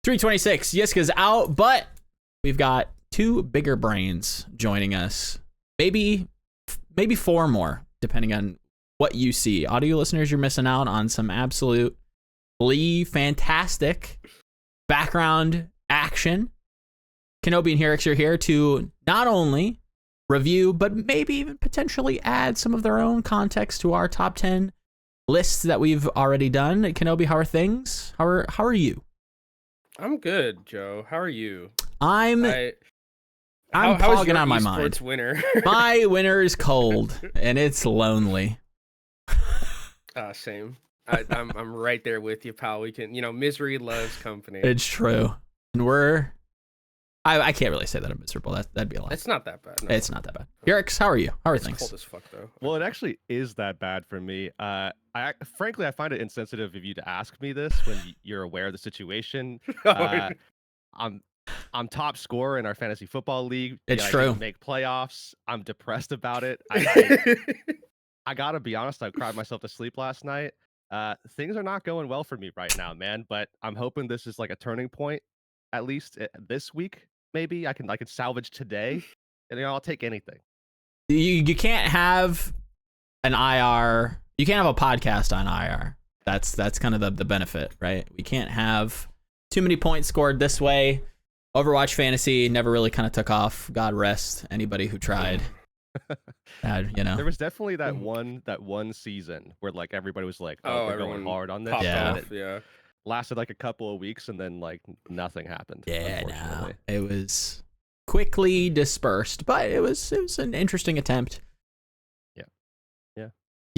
326. Yiska's out, but we've got two bigger brains joining us. Maybe 4 more, depending on what you see. Audio listeners, you're missing out on some absolutely fantastic background action. Kenobi and Heurix are here to not only review, but maybe even potentially add some of their own context to our top 10 lists that we've already done. Kenobi, how are things? How are you? I'm good, Joe. How are you? I'm how fogging on my esports mind. Winner? My winter is cold and it's lonely. Same. I'm right there with you, pal. We can, misery loves company. It's true, and I can't really say that I'm miserable. That'd be a lie. It's not that bad. No. It's not that bad. Heurix, how are you? How are things? Cold as fuck though. Well, it actually is that bad for me. Frankly, I find it insensitive of you to ask me this when you're aware of the situation. I'm top scorer in our fantasy football league. It's I true. didn't make playoffs. I'm depressed about it. I gotta be honest. I cried myself to sleep last night. Things are not going well for me right now, man. But I'm hoping this is like a turning point. At least this week, maybe I can salvage today, and I'll take anything. You can't have an IR. You can't have a podcast on IR. That's kind of the benefit, right? We can't have too many points scored this way. Overwatch Fantasy never really kind of took off. God rest anybody who tried. There was definitely that one season where like everybody was like, "Oh, we're going hard on this." Yeah. Lasted like a couple of weeks and then like nothing happened. Yeah, no. It was quickly dispersed, but it was an interesting attempt. Yeah.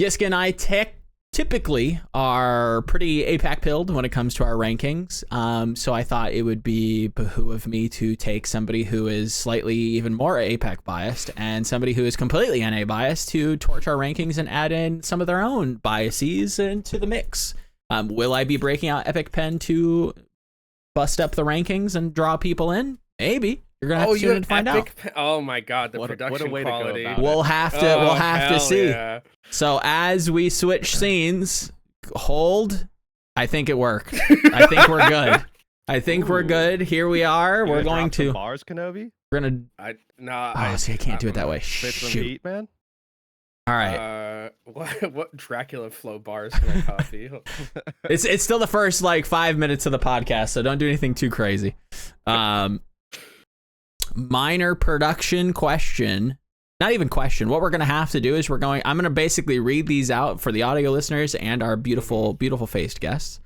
Yiska and I typically are pretty APAC pilled when it comes to our rankings. So I thought it would be behoove me to take somebody who is slightly even more APAC biased and somebody who is completely NA biased to torch our rankings and add in some of their own biases into the mix. Will I be breaking out Epic Pen to bust up the rankings and draw people in? Maybe. You're gonna have to tune in to find out. Oh my god, the production quality. We'll have to see. Yeah. So as we switch scenes, hold. I think it worked. I think we're good. I think we're good. Here we are. We're going to bars, Kenobi. We're gonna. I can't do it that way. Spit some heat, man. All right. What Dracula flow bars can I copy? It's still the first like 5 minutes of the podcast, so don't do anything too crazy. Minor production question. Not even question. What we're gonna have to do is I'm gonna basically read these out for the audio listeners and our beautiful faced guests.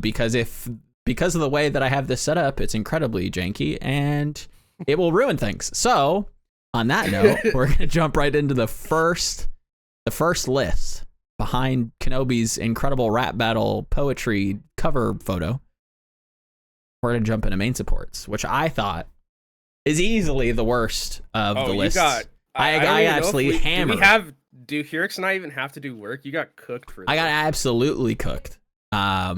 Because of the way that I have this set up, it's incredibly janky and it will ruin things. So on that note, we're gonna jump right into the first list behind Kenobi's incredible rap battle poetry cover photo. We're gonna jump into main supports, which I thought is easily the worst of the list. I absolutely hammered. Do Heurix and I even have to do work? You got cooked for this. I got absolutely cooked. I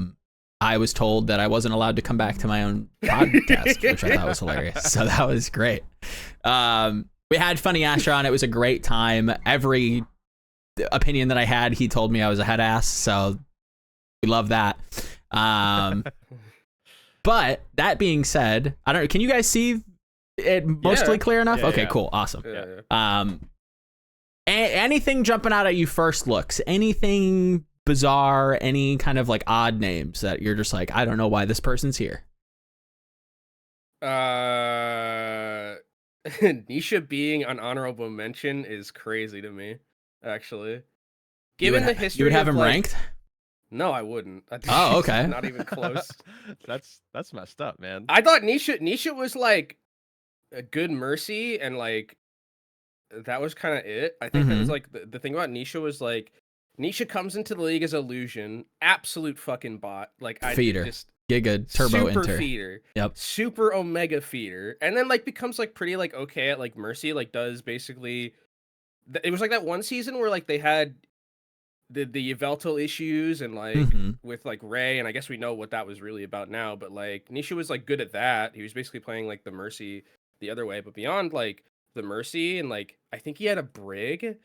was told that I wasn't allowed to come back to my own podcast, which I thought was hilarious. So that was great. We had Funny Asher on. It was a great time. Every opinion that I had, he told me I was a head ass. So we love that. But that being said, I don't know. Can you guys see it mostly clear enough? Yeah, okay, yeah. cool. Awesome. Yeah. Anything jumping out at you first looks? Anything bizarre? Any kind of like odd names that you're just like, I don't know why this person's here? Nisha being an honorable mention is crazy to me, actually. Given the history, you would have him like, ranked? No, I wouldn't. Oh, okay. Not even close. That's messed up, man. I thought Nisha was like a good Mercy, and like that was kind of it. I think that was like the thing about Nisha was like Nisha comes into the league as Illusion, absolute fucking bot, like feeder. Giga turbo super enter. Feeder. Yep. Super Omega feeder. And then like becomes like pretty like okay at like Mercy, like does basically it was like that one season where like they had the Yveltal issues and like with like Ray, and I guess we know what that was really about now, but like Nisha was like good at that. He was basically playing like the Mercy the other way, but beyond like the Mercy and like I think he had a Brig.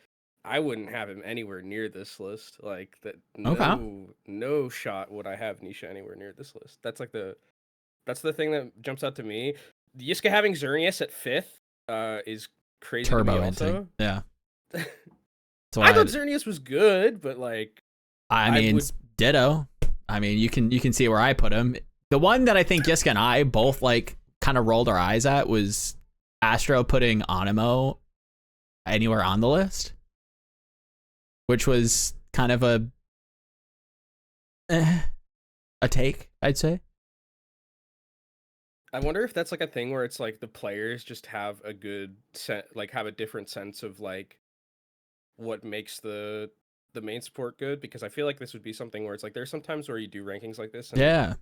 I wouldn't have him anywhere near this list. Like that, no shot would I have Nisha anywhere near this list. That's That's the thing that jumps out to me. Yiska having Xerneas at 5th is crazy Turbo to me also. inting. Yeah. So I thought Xerneas was good, but like I mean, ditto. I mean, you can see where I put him. The one that I think Yiska and I both like kind of rolled our eyes at was Astro putting Animo anywhere on the list, which was kind of a take, I'd say. I wonder if that's like a thing where it's like the players just have a good have a different sense of like what makes the main support good, because I feel like this would be something where it's like there's sometimes where you do rankings like this and Yeah.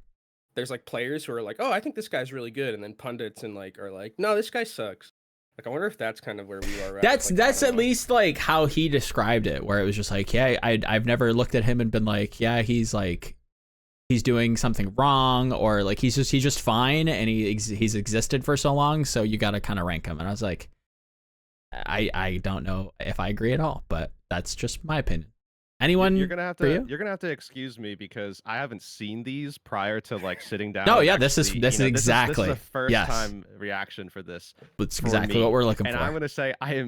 there's like players who are like, oh, I think this guy's really good, and then pundits and like are like, no, this guy sucks. Like, I wonder if that's kind of where we are at. That's at least like how he described it, where it was just like, yeah, I've never looked at him and been like, yeah, he's doing something wrong, or like he's just fine, and he's existed for so long, so you got to kind of rank him. And I was like, I don't know if I agree at all, but that's just my opinion. Anyone? You're gonna have to excuse me because I haven't seen these prior to like sitting down. No, yeah, this is exactly this is a first time reaction for this. It's exactly what we're looking for. And I'm gonna say I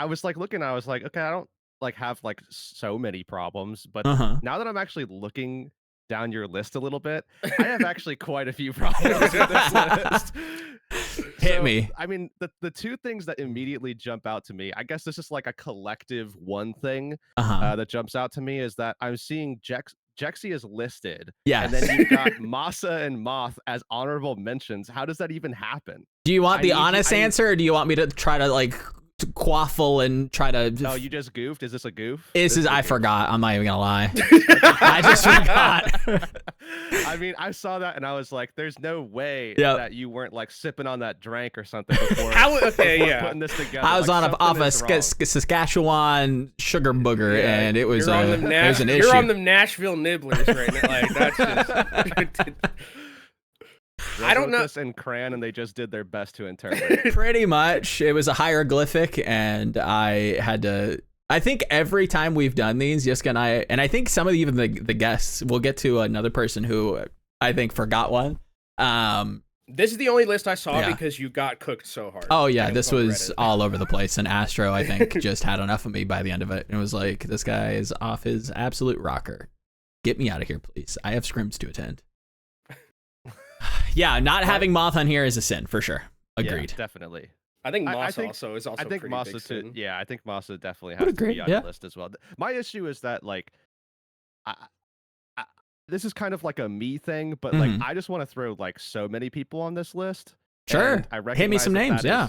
was like looking, I was like, okay, I don't like have like so many problems, but now that I'm actually looking down your list a little bit, I have actually quite a few problems with this list. Hit me. I mean, the two things that immediately jump out to me, I guess this is like a collective one thing that jumps out to me, is that I'm seeing Jexy is listed. Yeah. And then you've got Masa and Moth as honorable mentions. How does that even happen? Do you want the honest answer, or do you want me to try to like quaffle and try to... Oh, you just goofed? Is this a goof? I forgot. I'm not even gonna lie. I just forgot. I mean, I saw that and I was like, there's no way that you weren't like sipping on that drink or something before, putting this together. I was off a Saskatchewan sugar booger, and it was an issue. You're on the Nashville Nibblers right now. Like, that's just... I don't know. And Cran, and they just did their best to interpret. Pretty much, it was a hieroglyphic, and I had to. I think every time we've done these, Yiska and I think some of even the guests. We'll get to another person who I think forgot one. This is the only list I saw because you got cooked so hard. Oh yeah, this was all over the place, and Astro I think just had enough of me by the end of it. It was like, this guy is off his absolute rocker. Get me out of here, please. I have scrims to attend. Yeah, not having Moth on here is a sin for sure. Agreed. Yeah, definitely. I think Masa also is also. I think Masa too. Sin. Yeah, I think Masa definitely has to be on the list as well. My issue is that like, this is kind of like a me thing, but like I just want to throw like so many people on this list. Sure. I recognize hit me some names. Yeah.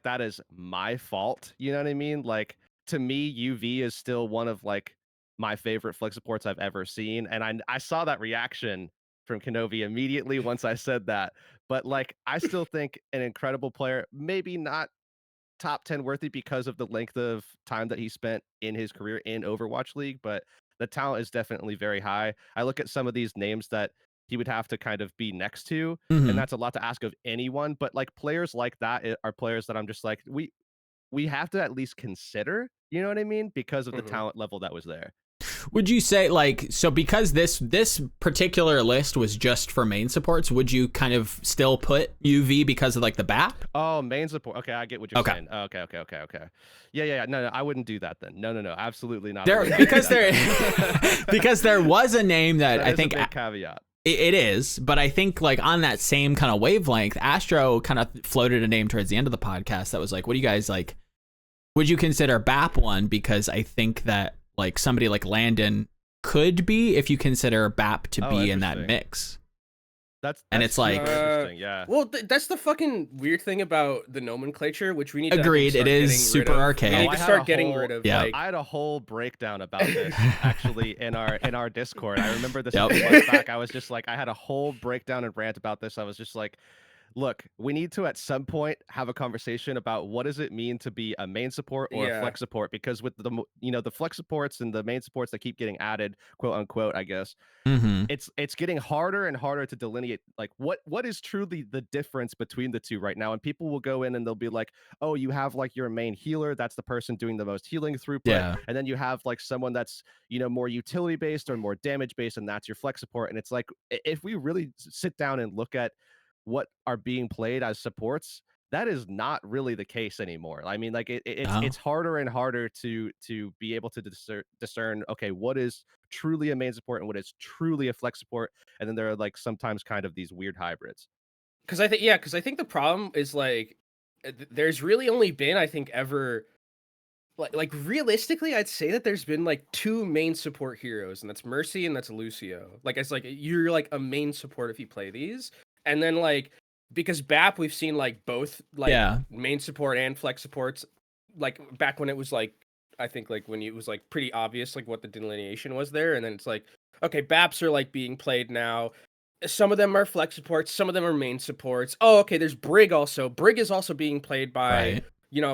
That is my fault. You know what I mean? Like, to me, UV is still one of like my favorite flick supports I've ever seen, and I saw that reaction from Kenobi immediately once I said that. But like, I still think an incredible player, maybe not top 10 worthy because of the length of time that he spent in his career in Overwatch League, but the talent is definitely very high. I look at some of these names that he would have to kind of be next to, and that's a lot to ask of anyone, but like players like that are players that I'm just like, we have to at least consider, you know what I mean? Because of the talent level that was there. Would you say, like, so because this particular list was just for main supports, would you kind of still put UV because of like the BAP? Oh, main support. Okay, I get what you're saying. Okay. Yeah. No, I wouldn't do that then. No, absolutely not. Because there was a name that I think a big caveat. It is, but I think like on that same kind of wavelength, Astro kind of floated a name towards the end of the podcast that was like, what do you guys like? Would you consider BAP one? Because I think that like somebody like Landon could be, if you consider BAP to be in that mix. That's it's like interesting, yeah. Well, that's the fucking weird thing about the nomenclature, which we need to agreed. It is super archaic. We need to start getting rid of. Yeah. Like, I had a whole breakdown about this actually in our Discord. I remember this a few months back. I was just like, I had a whole breakdown and rant about this. I was just like look, we need to at some point have a conversation about what does it mean to be a main support or a flex support, because with the flex supports and the main supports that keep getting added, quote unquote, I guess, it's getting harder and harder to delineate like what is truly the difference between the two right now. And people will go in and they'll be like, oh, you have like your main healer, that's the person doing the most healing throughput, and then you have like someone that's more utility based or more damage based, and that's your flex support. And it's like, if we really sit down and look at what are being played as supports, that is not really the case anymore. I mean, like it's harder and harder to be able to discern, okay, what is truly a main support and what is truly a flex support, and then there are like sometimes kind of these weird hybrids. Because I think the problem is like there's really only been, I think, ever like realistically, I'd say that there's been like 2 main support heroes, and that's Mercy and that's Lucio. Like it's like you're like a main support if you play these. And then like because BAP we've seen like both like main support and flex supports, like back when it was like I think like when it was like pretty obvious like what the delineation was there, and then it's like okay, BAPs are like being played now. Some of them are flex supports, some of them are main supports. Oh, okay, there's Brig also. Brig is also being played by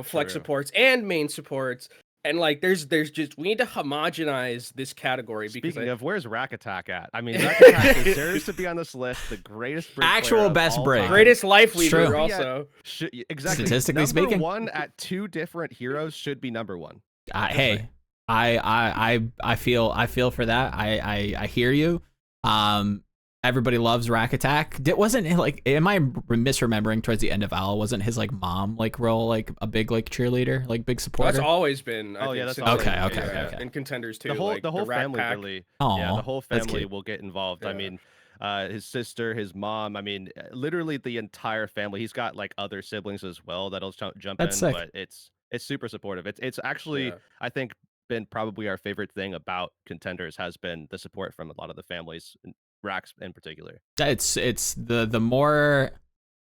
flex supports and main supports. And like there's just we need to homogenize this category. Speaking of, where's Rack Attack at? I mean, Rack Attack deserves to be on this list. The greatest Brig actual best Brig, greatest life leader also. Exactly. Statistically speaking, number 1 at 2 different heroes should be number 1. Hey, I feel for that. I hear you. Everybody loves Rack Attack. Wasn't it like, am I misremembering towards the end of Owl, wasn't his like mom like role like a big like cheerleader, like big supporter? That's always been. That's okay. And contenders too. The whole family really. The whole family will get involved. I mean, his sister, his mom. I mean, literally the entire family. He's got like other siblings as well that'll jump in. Sick. But it's super supportive. It's actually I think been probably our favorite thing about contenders has been the support from a lot of the families. Racks in particular. It's the more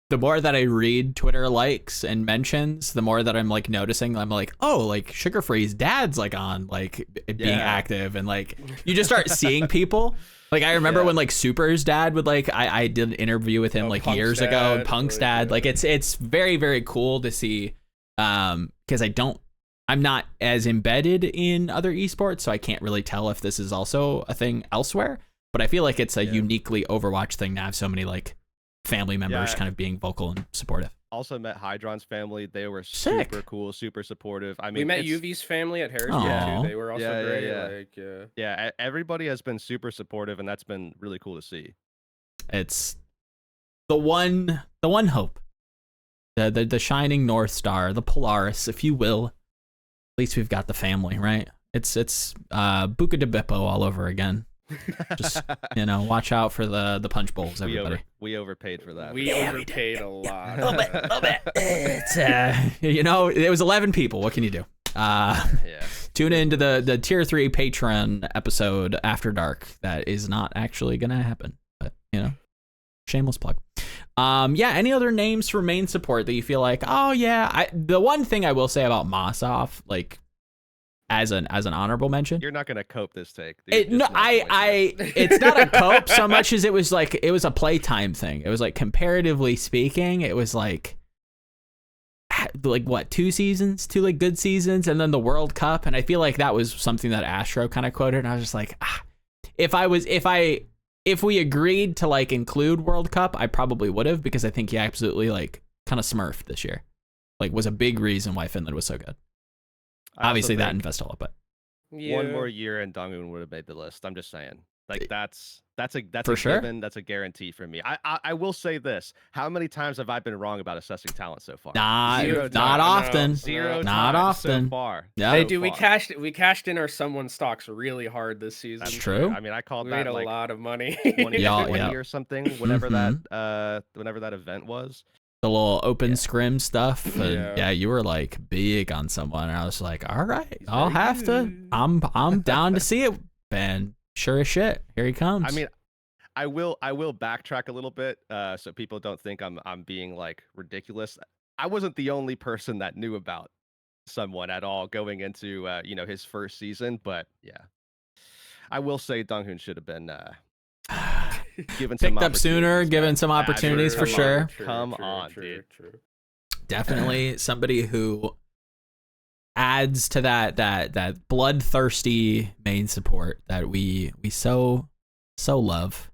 that I read Twitter likes and mentions, the more that I'm like noticing. I'm like, oh, like Sugar Free's dad's like on like being active, and like you just start seeing people. Like I remember when like Super's dad would like I did an interview with him like Punk's years dad, ago, and Punk's dad. Like it's very, very cool to see, because I'm not as embedded in other esports, so I can't really tell if this is also a thing elsewhere. But I feel like it's a uniquely Overwatch thing to have so many like family members kind of being vocal and supportive. Also met Hydron's family. They were super cool, super supportive. I mean, we met UV's family at Heurix too. They were also great. Everybody has been super supportive, and that's been really cool to see. It's the one hope, the shining North Star, the Polaris, if you will. At least we've got the family, right? It's Buca de Beppo all over again. Just watch out for the punch bowls, everybody. We overpaid for that. We overpaid a lot. A little bit. It's it was 11 people. What can you do? Tune into the tier 3 Patreon episode After Dark. That is not actually gonna happen, but shameless plug. Any other names for main support that you feel like, the one thing I will say about Mossov, like as an honorable mention, you're not gonna cope this take. It's not a cope so much as it was a playtime thing. It was like, comparatively speaking, it was like what, 2 seasons, 2 like good seasons, and then the World Cup. And I feel like that was something that Astro kind of quoted, and I was just like, if we agreed to like include World Cup, I probably would have, because I think he absolutely like kind of smurfed this year. Like was a big reason why Finland was so good. Obviously that invested a lot, but one more year and Dongun would have made the list. I'm just saying, like that's a given. That's a guarantee for me. I will say this: how many times have I been wrong about assessing talent so far? Not often. Not often so far. Yeah, hey, dude, we cashed in our someone stocks really hard this season. That's true. I mean, I called we that made a like lot of money. 20 or something. Whenever that event was. The little open scrim stuff, and you were like big on someone, and I was like, all right, I'll have to. I'm down to see it, and sure as shit, here he comes. I mean, I will backtrack a little bit, so people don't think I'm being like ridiculous. I wasn't the only person that knew about someone at all going into his first season, but I will say Donghun should have been given some Picked up sooner, given some opportunities for sure. Come on, dude. Definitely somebody who adds to that bloodthirsty main support that we so love.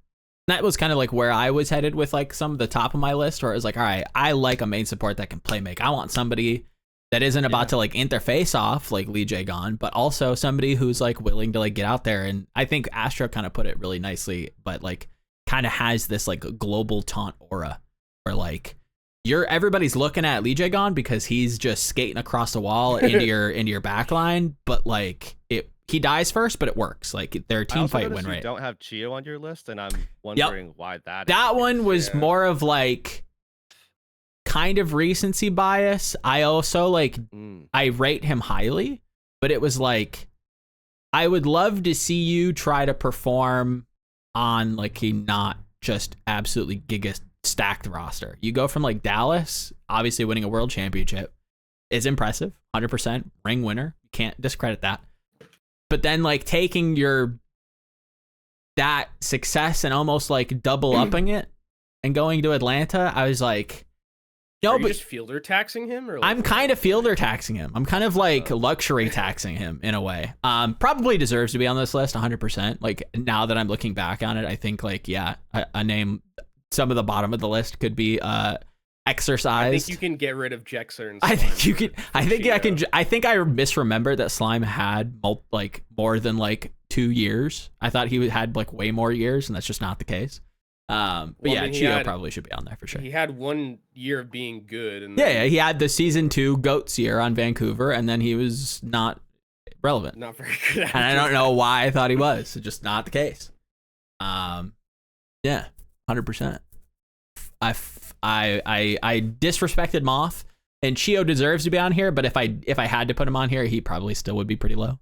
That was kind of like where I was headed with like some of the top of my list, where it was like, all right, I like a main support that can play make. I want somebody that isn't about to like interface off like Lee Jae-gon, but also somebody who's like willing to like get out there. And I think Astro kind of put it really nicely, but like kind of has this like global taunt aura where like everybody's looking at Lee Jae-gon because he's just skating across the wall into your back line, but like he dies first, but it works. Like their team fight win rate. You don't have Chio on your list, and I'm wondering why that. That one was more of like kind of recency bias. I also like I rate him highly, but it was like I would love to see you try to perform on like a not just absolutely giga stacked roster. You go from like Dallas, obviously winning a world championship is impressive, 100% ring winner. You can't discredit that. But then like taking that success and almost like double upping it and going to Atlanta, I was like, no, but just fielder taxing him, or like, I'm kind of fielder taxing him. I'm kind of like luxury taxing him in a way. Probably deserves to be on this list 100%. Like now that I'm looking back on it, I think like, yeah, a name, some of the bottom of the list could be Exercised. I think you can get rid of Jexer and I think you can. I think I can. I think I misremembered that Slime had like more than like 2 years. I thought he had like way more years, and that's just not the case. But yeah, Chio probably should be on there for sure. He had 1 year of being good, and yeah, he had the season 2 GOATS year on Vancouver, and then he was not relevant. Not very good. And I don't know why I thought he was. It's just not the case. Yeah, 100%. I disrespected Moth, and Chio deserves to be on here, but if I had to put him on here, he probably still would be pretty low.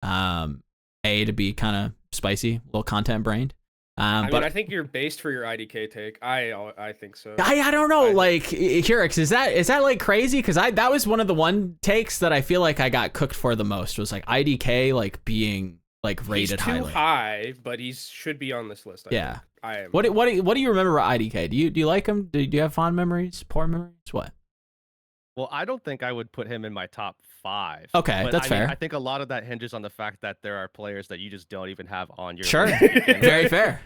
To be kind of spicy, little content brained. But I think you're based for your IDK take. I think so. I don't know, like Heurix, is that like crazy? Because that was one of the takes that I feel like I got cooked for the most, was like IDK like being like rated highly. He's too high, but he should be on this list. I think. I am. What do you remember about IDK? Do you like him? Do you have fond memories? Poor memories? What? Well, I don't think I would put him in my top 5. Okay, that's fair. I think a lot of that hinges on the fact that there are players that you just don't even have on your sure. list. Very fair.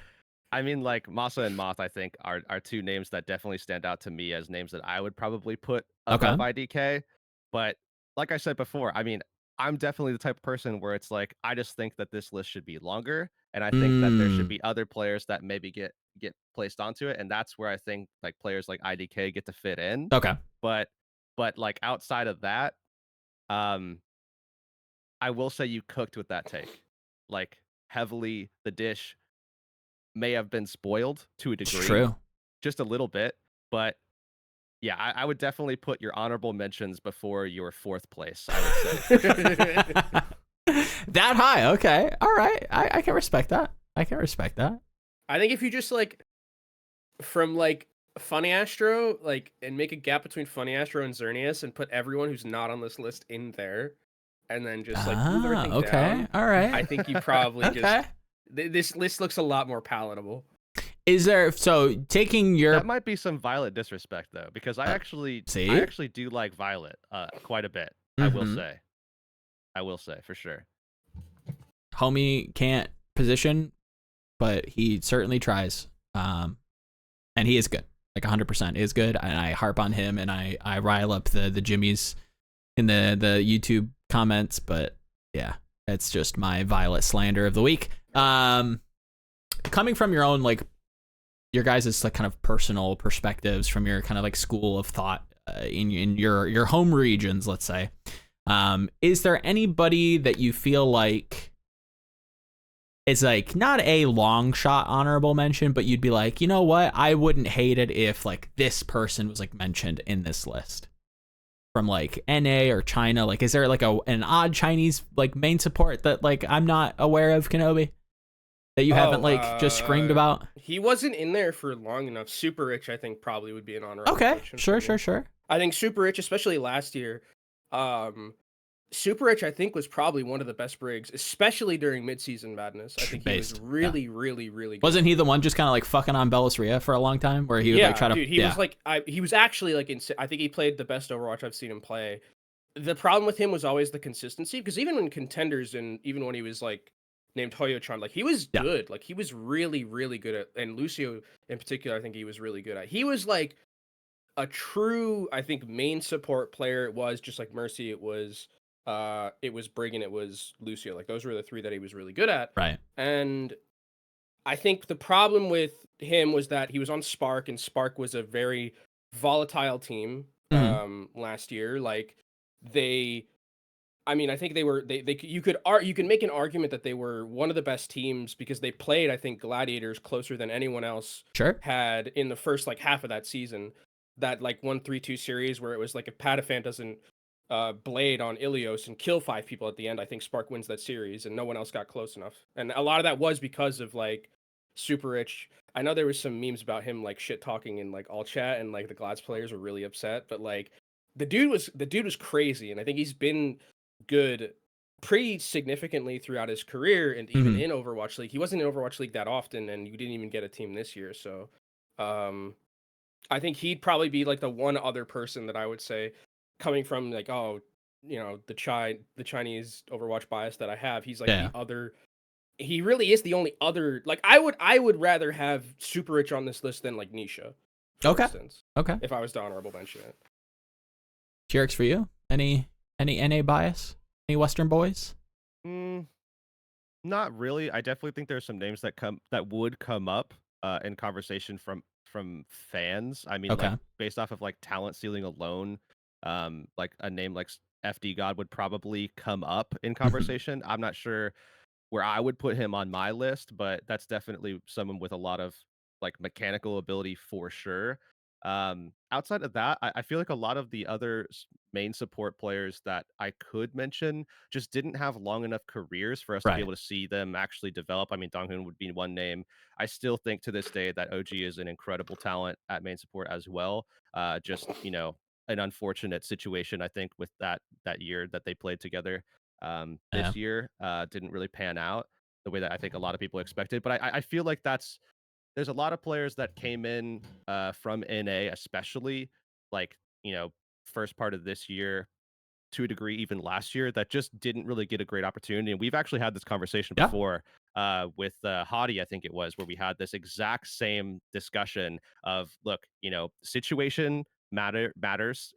I mean, like Masa and Moth, I think are 2 names that definitely stand out to me as names that I would probably put above IDK. But like I said before, I mean, I'm definitely the type of person where it's like, I just think that this list should be longer. And I think that there should be other players that maybe get placed onto it. And that's where I think like players like IDK get to fit in. Okay. But like outside of that, I will say you cooked with that take. Like heavily, the dish may have been spoiled to a degree. It's true. Just a little bit. But yeah, I would definitely put your honorable mentions before your 4th place, I would say. That high? Okay. All right. I can respect that. I think if you just like from like Funny Astro, like, and make a gap between Funny Astro and Xerneas and put everyone who's not on this list in there, and then just like move everything down. All right. I think you probably just this list looks a lot more palatable. Is there taking your that might be some Violet disrespect though, because I actually do like Violet quite a bit. Mm-hmm. I will say for sure. Homie can't position, but he certainly tries. And he is good. Like 100% is good. And I harp on him, and I rile up the Jimmies in the YouTube comments, but yeah, it's just my Violet slander of the week. Coming from your own, like, your guys' like kind of personal perspectives from your kind of like school of thought in your home regions, let's say, is there anybody that you feel like is like not a long shot honorable mention, but you'd be like, you know what, I wouldn't hate it if like this person was like mentioned in this list from like NA or China? Like, is there like an odd Chinese like main support that like I'm not aware of, Kenobi, that you haven't like just screamed about? He wasn't in there for long enough. Super Rich, I think, probably would be an honorable Okay, mention. sure. I think Super Rich, especially last year, Super Rich, I think, was probably one of the best Brigs, especially during midseason madness. I think he was really, really, really good. Wasn't he the one just kind of like fucking on Bellisria for a long time, where he would like try to? Dude, he was like, he was actually like, I think he played the best Overwatch I've seen him play. The problem with him was always the consistency, because even when contenders and even when he was like named Hoyo-chan, like he was good. Like he was really, really good at, and Lucio in particular, I think he was really good at. He was like a true, I think, main support player. It was just like Mercy. It was Brig, and it was Lucio. Like those were the three that he was really good at. Right. And I think the problem with him was that he was on Spark, and Spark was a very volatile team last year. Like I think you could make an argument that they were one of the best teams because they played, I think, Gladiators closer than anyone else had in the first like half of that season. That like 1-3-2 series where it was like if Pataphan doesn't blade on Ilios and kill 5 people at the end, I think Spark wins that series, and no one else got close enough. And a lot of that was because of like Super Rich. I know there was some memes about him like shit talking in like all chat, and like the Glads players were really upset, but like the dude was crazy, and I think he's been good pretty significantly throughout his career, and even in Overwatch League. He wasn't in Overwatch League that often, and you didn't even get a team this year, so I think he'd probably be like the one other person that I would say, coming from like, oh, you know, the Chinese Overwatch bias that I have, he's like the other. He really is the only other. Like I would rather have Super Rich on this list than like Nisha, for instance. Okay. If I was to honorable mention it. Heurix, for you? Any NA bias? Any Western boys? Not really. I definitely think there's some names that would come up in conversation from fans. I mean, like based off of like talent ceiling alone, like a name like FD God would probably come up in conversation. I'm not sure where I would put him on my list, but that's definitely someone with a lot of like mechanical ability for sure. Outside of that, I feel like a lot of the other main support players that I could mention just didn't have long enough careers for us to be able to see them actually develop. I mean, Donghoon would be one name. I still think to this day that OG is an incredible talent at main support as well. Just, you know, an unfortunate situation, I think, with that year that they played together. This year didn't really pan out the way that I think a lot of people expected. But I feel like there's a lot of players that came in from NA, especially like, you know, first part of this year, to a degree, even last year, that just didn't really get a great opportunity. And we've actually had this conversation before with Hadi, I think it was, where we had this exact same discussion of, look, you know, situation matters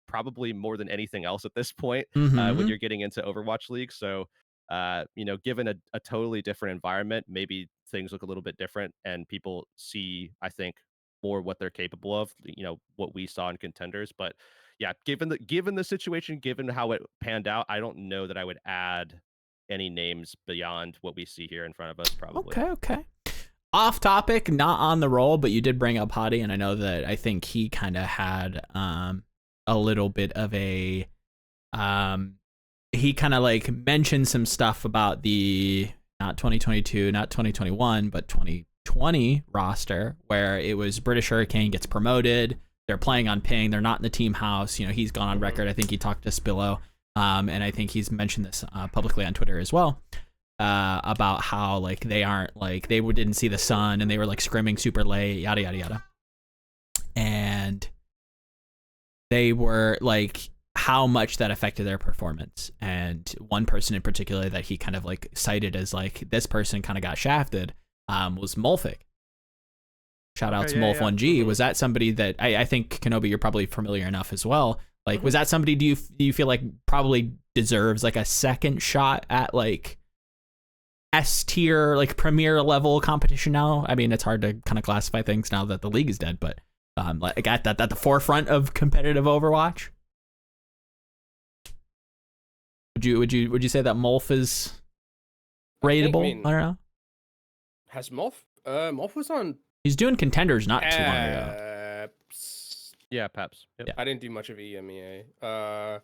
probably more than anything else at this point when you're getting into Overwatch League. So, you know, given a totally different environment, maybe things look a little bit different and people see, I think, more what they're capable of, you know, what we saw in contenders. But yeah, given the situation, given how it panned out, I don't know that I would add any names beyond what we see here in front of us, probably. Okay. Off topic, not on the roll, but you did bring up Hadi, and I know that I think he kind of had a little bit of a he kind of like mentioned some stuff about the not 2022, not 2021, but 2020 roster, where it was British Hurricane gets promoted. They're playing on ping. They're not in the team house. You know, he's gone on record. I think he talked to Spillo, and I think he's mentioned this publicly on Twitter as well, about how like they aren't like didn't see the sun and they were like scrimming super late, yada yada yada, and they were like how much that affected their performance. And one person in particular that he kind of like cited as like this person kind of got shafted was Molfic. Shout out to Molf1G. Was that somebody that I think, Kenobi, you're probably familiar enough as well? Like, was that somebody do you feel like probably deserves like a second shot at like S tier, like premier level competition now? I mean, it's hard to kind of classify things now that the league is dead, but like at the forefront of competitive Overwatch. Would you say that Molf is rateable? I don't know. Has Molf? Molf was on. He's doing contenders not too long ago. Yeah, Peps. Yep. I didn't do much of EMEA. I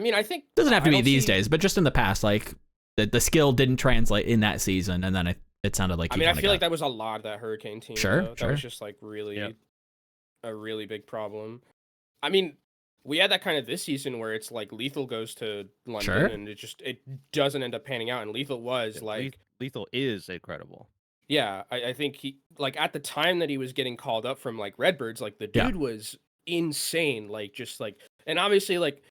mean, I think doesn't have to be these days, but just in the past, like the skill didn't translate in that season, and then it sounded like. I mean, I feel like that was a lot of that Hurricane team. Sure. That was just like really a really big problem. I mean, we had that kind of this season where it's like Lethal goes to London Sure. and it doesn't end up panning out, and Lethal was Yeah, like Lethal is incredible. yeah, I think he like at the time that he was getting called up from like Redbirds, like the Yeah. dude was insane, like just like, and obviously like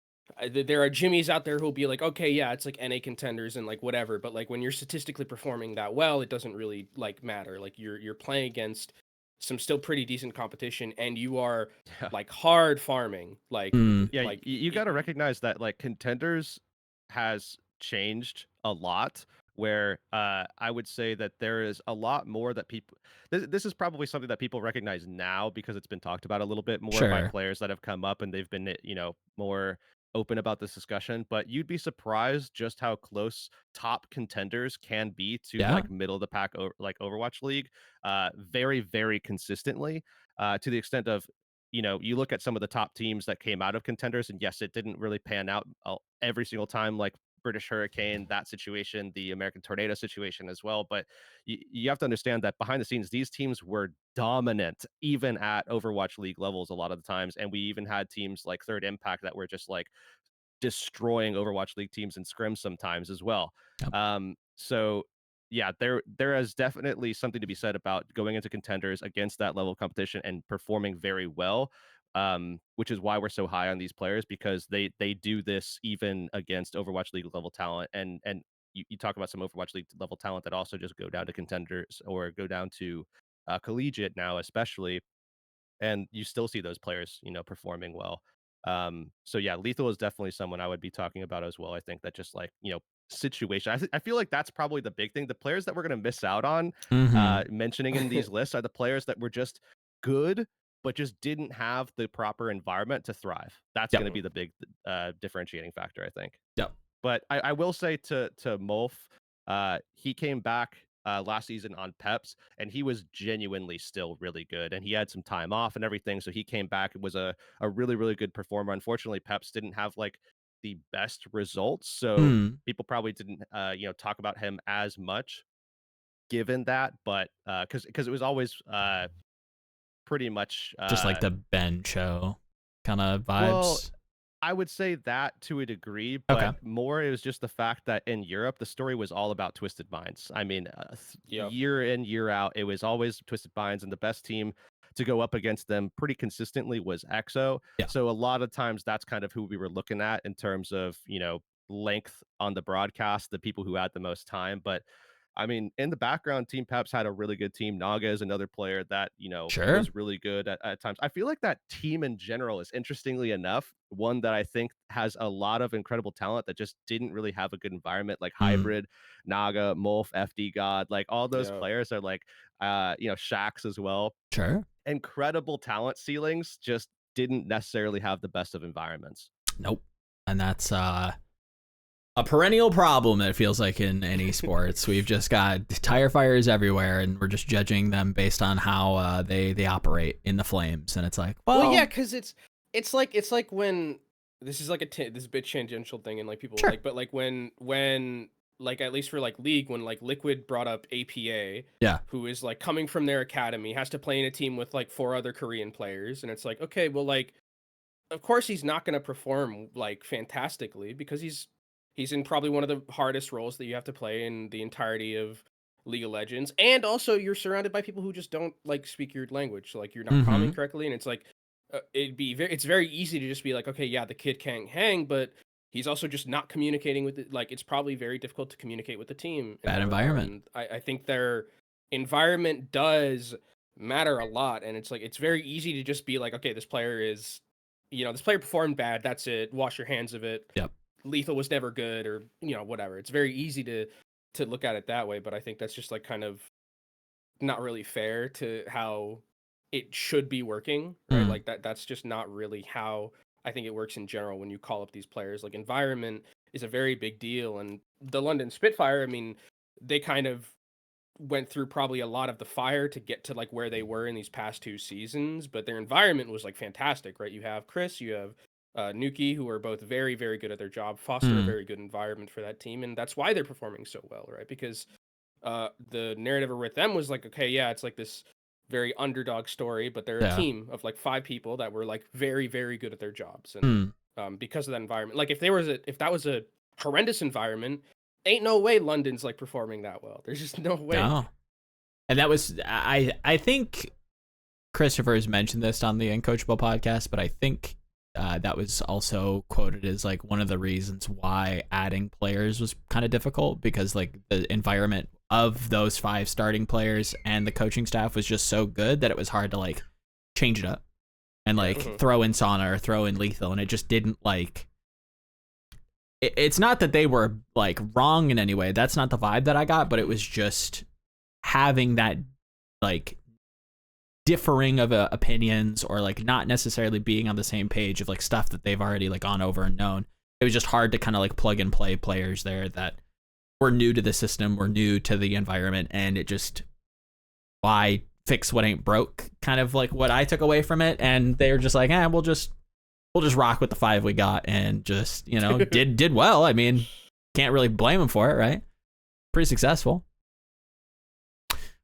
there are Jimmies out there who'll be like, okay, yeah, it's like NA contenders and like whatever, but like when you're statistically performing that well, it doesn't really like matter. Like you're playing against some still pretty decent competition, and you are Yeah. like hard farming, like Yeah, like you got to recognize that like contenders has changed a lot. Where I would say that there is a lot more that people. This is probably something that people recognize now because it's been talked about a little bit more by Sure. players that have come up and they've been more open about this discussion. But you'd be surprised just how close top contenders can be to Yeah. like middle of the pack like Overwatch League, very very consistently, to the extent of you look at some of the top teams that came out of contenders, and yes, it didn't really pan out every single time, like British Hurricane, that situation, the American Tornado situation as well. But you have to understand that behind the scenes, these teams were dominant, even at Overwatch League levels a lot of the times. And we even had teams like Third Impact that were just like destroying Overwatch League teams in scrims sometimes as well. Yep. So yeah, there is definitely something to be said about going into contenders against that level of competition and performing very well. Which is why we're so high on these players, because they do this even against Overwatch League level talent. And you talk about some Overwatch League level talent that also just go down to contenders or go down to collegiate now, especially, and you still see those players, performing well. So yeah, Lethal is definitely someone I would be talking about as well. I think that just like, situation. I feel like that's probably the big thing. The players that we're going to miss out on Mm-hmm. mentioning in these lists are the players that were just good, but just didn't have the proper environment to thrive. That's Yep. going to be the big differentiating factor, I think. Yep. But I will say to Molf, he came back last season on Peps, and he was genuinely still really good. And he had some time off and everything, so he came back. It was a really really good performer. Unfortunately, Peps didn't have like the best results, so Mm. people probably didn't talk about him as much given that. But because it was always pretty much Just like the Ben show kind of well, vibes. I would say that to a degree, Okay. but more it was just the fact that in Europe, the story was all about Twisted Minds. I mean, yep. year in, year out, it was always Twisted Minds, and the best team to go up against them pretty consistently was EXO. Yeah. So a lot of times that's kind of who we were looking at in terms of, length on the broadcast, the people who had the most time. But I mean, in the background, Team Peps had a really good team. Naga is another player that, Sure. was really good at times. I feel like that team in general is, interestingly enough, one that I think has a lot of incredible talent that just didn't really have a good environment, like Hybrid, Naga, Molf, FD God, like all those Yep. players are like, Shax as well. Sure. Incredible talent ceilings, just didn't necessarily have the best of environments. Nope. And that's a perennial problem, it feels like, in esports. We've just got tire fires everywhere, and we're just judging them based on how they operate in the flames. And it's like, well yeah, because it's like when this is like this is a bit tangential thing, and like people Sure. like, but like when like at least for like League, when like Liquid brought up APA, yeah. who is like coming from their academy, has to play in a team with like 4 other Korean players, and it's like, okay, well, like of course he's not going to perform like fantastically because he's in probably one of the hardest roles that you have to play in the entirety of League of Legends, and also you're surrounded by people who just don't like speak your language, so like you're not Mm-hmm. comming correctly, and it's like it's very easy to just be like, okay, yeah, the kid can't hang, but he's also just not communicating with it. Like it's probably very difficult to communicate with the team in Bad that regard, environment. and I think their environment does matter a lot, and it's like it's very easy to just be like, okay, this player is, this player performed bad, that's it, wash your hands of it. Yep. Lethal was never good, or whatever. It's very easy to look at it that way, but I think that's just like kind of not really fair to how it should be working, right? Like that's just not really how I think it works in general when you call up these players. Like environment is a very big deal, and the London Spitfire, I mean, they kind of went through probably a lot of the fire to get to like where they were in these past 2 seasons, but their environment was like fantastic, right? You have Chris, you have Nuki, who are both very, very good at their job, foster a very good environment for that team, and that's why they're performing so well, right? Because the narrative with them was like, okay, yeah, it's like this very underdog story, but they're a team of like 5 people that were like very, very good at their jobs. And because of that environment, like if that was a horrendous environment, ain't no way London's like performing that well. There's just no way. No. And that was, I think Christopher's mentioned this on the Uncoachable podcast, but I think that was also quoted as like one of the reasons why adding players was kind of difficult, because like the environment of those 5 starting players and the coaching staff was just so good that it was hard to like change it up and like throw in Sauna or throw in Lethal, and it just didn't like. It's not that they were like wrong in any way. That's not the vibe that I got, but it was just having that like differing of opinions, or like not necessarily being on the same page of like stuff that they've already like gone over and known. It was just hard to kind of like plug and play players there that were new to the system, were new to the environment, and it just, why fix what ain't broke, kind of like what I took away from it. And they were just like, we'll just rock with the 5 we got, and just, you know, did well. I mean, can't really blame them for it, right? Pretty successful.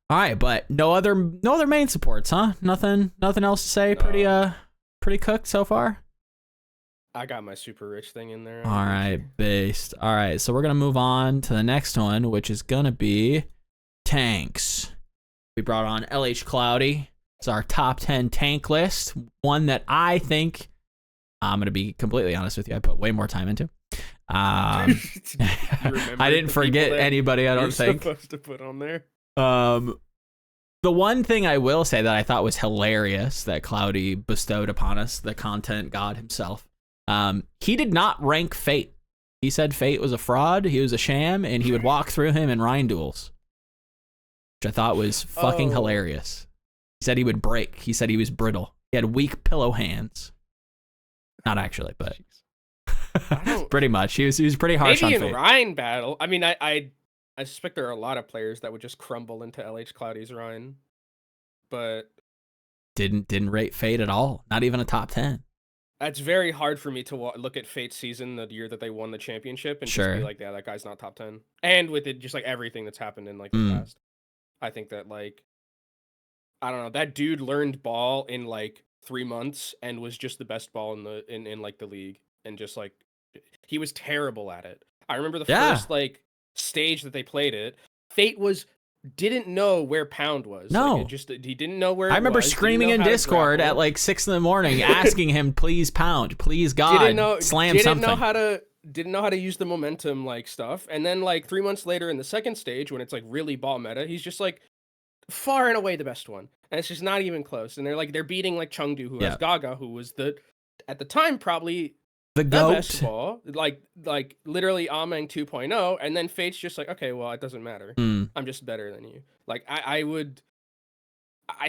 All right, but no other main supports, huh? Nothing else to say. No. Pretty cooked so far. I got my super rich thing in there. All right, based. All right, so we're gonna move on to the next one, which is gonna be tanks. We brought on LH Cloudy. It's our top 10 tank list. One that I think, I'm gonna be completely honest with you, I put way more time into. I didn't forget anybody. I don't think. Supposed to put on there. The one thing I will say that I thought was hilarious that Cloudy bestowed upon us, the content god himself, he did not rank Fate. He said Fate was a fraud, he was a sham, and he would walk through him in Rhine duels, which I thought was fucking hilarious. He said he would break. He said he was brittle. He had weak pillow hands. Not actually, but pretty much. He was pretty harsh on Fate. Maybe in Rhine battle. I mean, I suspect there are a lot of players that would just crumble into LH Cloudy's Rhine, but didn't rate Fate at all. Not even a top 10. It's very hard for me to look at Fate's season the year that they won the championship and just be like, yeah, that guy's not top 10. And with it, just like everything that's happened in like the past, I think that like, I don't know, that dude learned ball in like 3 months and was just the best ball in like the league, and just like he was terrible at it. I remember the first like stage that they played it, Fate didn't know where Pound was. No, like he didn't know where. I remember screaming in Discord at like 6 a.m, asking him, "Please Pound, please God, slam something." Didn't know how to use the momentum like stuff. And then like 3 months later in the second stage, when it's like really ball meta, he's just like far and away the best one, and it's just not even close. And they're beating like Chengdu, who has Gaga, who was at the time probably the best ball, like literally Ameng 2.0, and then Fate's just like, okay, well, it doesn't matter. I'm just better than you. Like I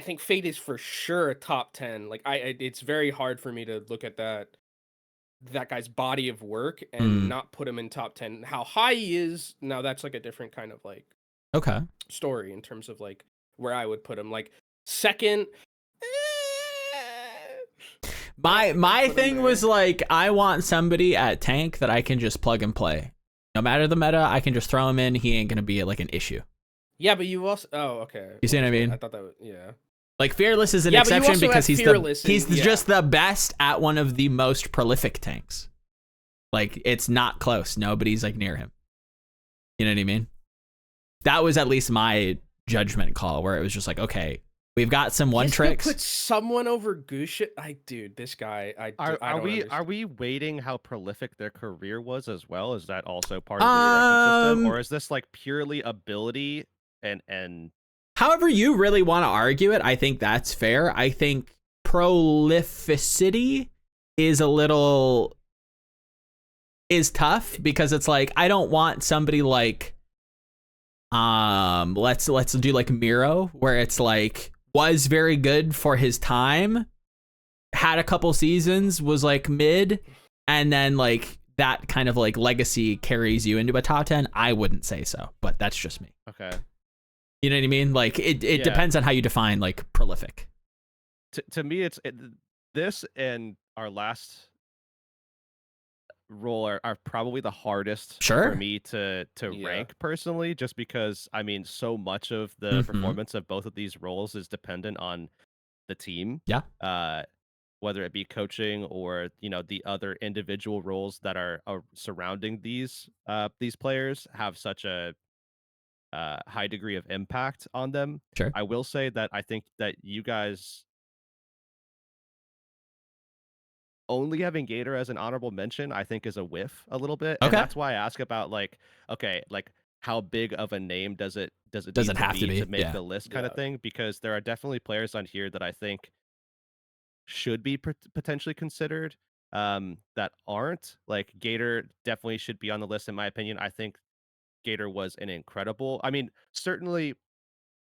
think Fate is for sure a top 10. Like it's very hard for me to look at that guy's body of work and not put him in top 10. How high he is now, that's like a different kind of like story in terms of like where I would put him. Like second. My thing was like, I want somebody at tank that I can just plug and play. No matter the meta, I can just throw him in. He ain't gonna be like an issue. Yeah, but you also okay. You see what I mean? I thought that was Like Fearless is an exception because he's just the best at one of the most prolific tanks. Like it's not close. Nobody's like near him. You know what I mean? That was at least my judgment call, where it was just like, okay, we've got some one tricks. Put someone over Gushit. Dude, this guy. Are we weighting how prolific their career was as well? Is that also part of the ranking system, or is this like purely ability and? However you really want to argue it, I think that's fair. I think prolificity is tough, because it's like, I don't want somebody like let's do like Miro, where it's like was very good for his time, had a couple seasons, was like mid, and then like that kind of like legacy carries you into a top 10. I wouldn't say so, but that's just me. Okay. You know what I mean? Like it depends on how you define like prolific. To me, it's this and our last role are probably the hardest Sure. for me to rank personally, just because I mean so much of the performance of both of these roles is dependent on the team. Yeah. Whether it be coaching or the other individual roles that are surrounding these players have such a high degree of impact on them. Sure. I will say that I think that you guys only having Gator as an honorable mention, I think, is a whiff a little bit. Okay. And that's why I ask about how big of a name does it have to be to make the list kind of thing? Because there are definitely players on here that I think should be potentially considered that aren't. Like Gator definitely should be on the list in my opinion. I think Gator was an incredible. I mean, certainly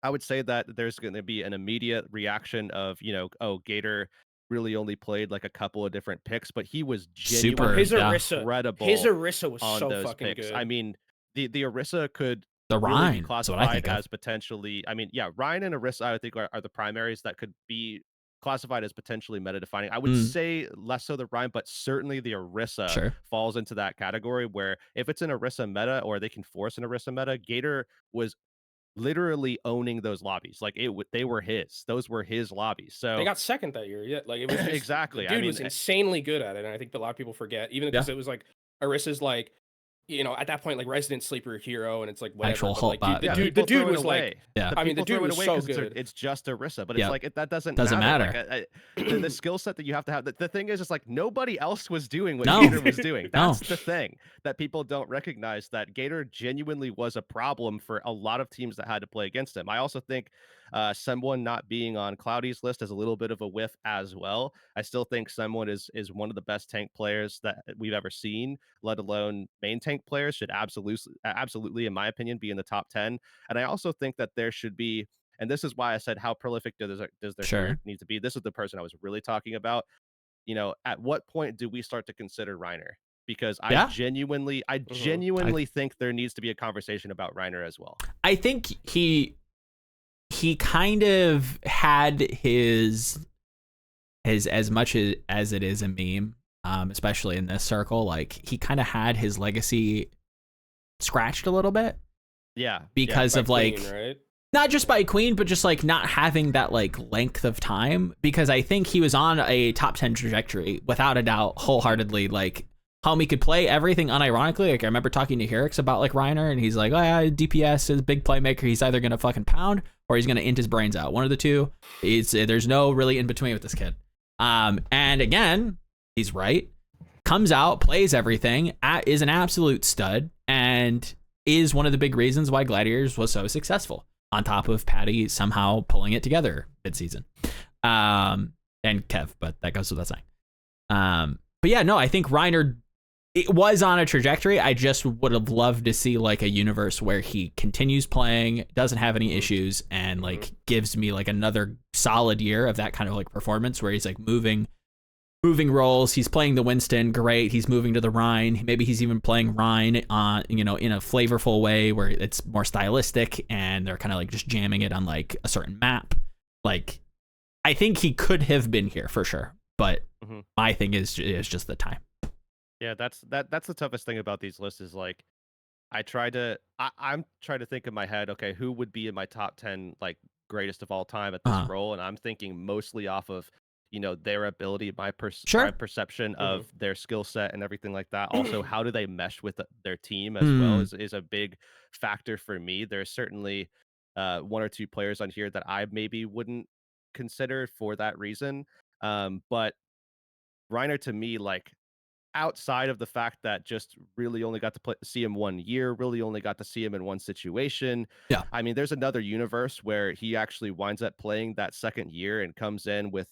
I would say that there's going to be an immediate reaction of, oh, Gator really only played like a couple of different picks, but he was genuinely incredible. His Orisa was on so those fucking picks. good. I mean, the Orisa could the really Rhine, be classified as potentially. I mean, yeah, Ryan and Orisa, I think, are the primaries that could be classified as potentially meta defining. I would say less so the Ryan, but certainly the Orisa falls into that category where if it's an Orisa meta or they can force an Orisa meta, Gator was literally owning those lobbies. Like they were his. Those were his lobbies. So they got second that year. Yeah, like it was just, exactly. The dude was insanely good at it, and I think a lot of people forget, even because it was like Orisa's like, at that point, like resident sleeper hero, and it's like whatever. Actual but, like, the dude was like, I mean, the dude was so good. It's just Orisa, but it's like that doesn't matter. Like, the skill set that you have to have. The thing is, it's like nobody else was doing what Gator was doing. That's the thing that people don't recognize. That Gator genuinely was a problem for a lot of teams that had to play against him. I also think someone not being on Cloudy's list is a little bit of a whiff as well. I still think someone is one of the best tank players that we've ever seen, let alone main tank players. Should absolutely, in my opinion, be in the top 10. And I also think that there should be, and this is why I said how prolific does their career need to be. This is the person I was really talking about. At what point do we start to consider Reiner? Because I genuinely think there needs to be a conversation about Reiner as well. I think he kind of had his as much as it is a meme, especially in this circle, like he kind of had his legacy scratched a little bit. Yeah. Because of like, Queen, right? Not just by Queen, but just like not having that like length of time, because I think he was on a top 10 trajectory without a doubt, wholeheartedly. Like, homie could play everything unironically. Like I remember talking to Heurix about like Reiner, and he's like, oh yeah, DPS is a big playmaker. He's either gonna fucking pound or he's gonna int his brains out. One of the two. There's no really in between with this kid. And again, he's right. Comes out, plays everything, is an absolute stud, and is one of the big reasons why Gladiators was so successful. On top of Patty somehow pulling it together mid-season, and Kev, but that goes without saying. But yeah, no, I think Reiner, it was on a trajectory. I just would have loved to see like a universe where he continues playing, doesn't have any issues, and like gives me like another solid year of that kind of like performance where he's like moving roles. He's playing the Winston, great. He's moving to the Rhine. Maybe he's even playing Rhine on, in a flavorful way where it's more stylistic and they're kind of like just jamming it on like a certain map. Like, I think he could have been here for sure, but my thing is just the time. Yeah, that's the toughest thing about these lists is like, I'm trying to think in my head, okay, who would be in my top 10 like greatest of all time at this role, and I'm thinking mostly off of their ability, my perception of their skill set and everything like that. Also, how do they mesh with their team as well is a big factor for me. There's certainly one or two players on here that I maybe wouldn't consider for that reason. But Reiner, to me, like, outside of the fact that just really only got to see him 1 year, really only got to see him in one situation. Yeah. I mean, there's another universe where he actually winds up playing that second year and comes in with,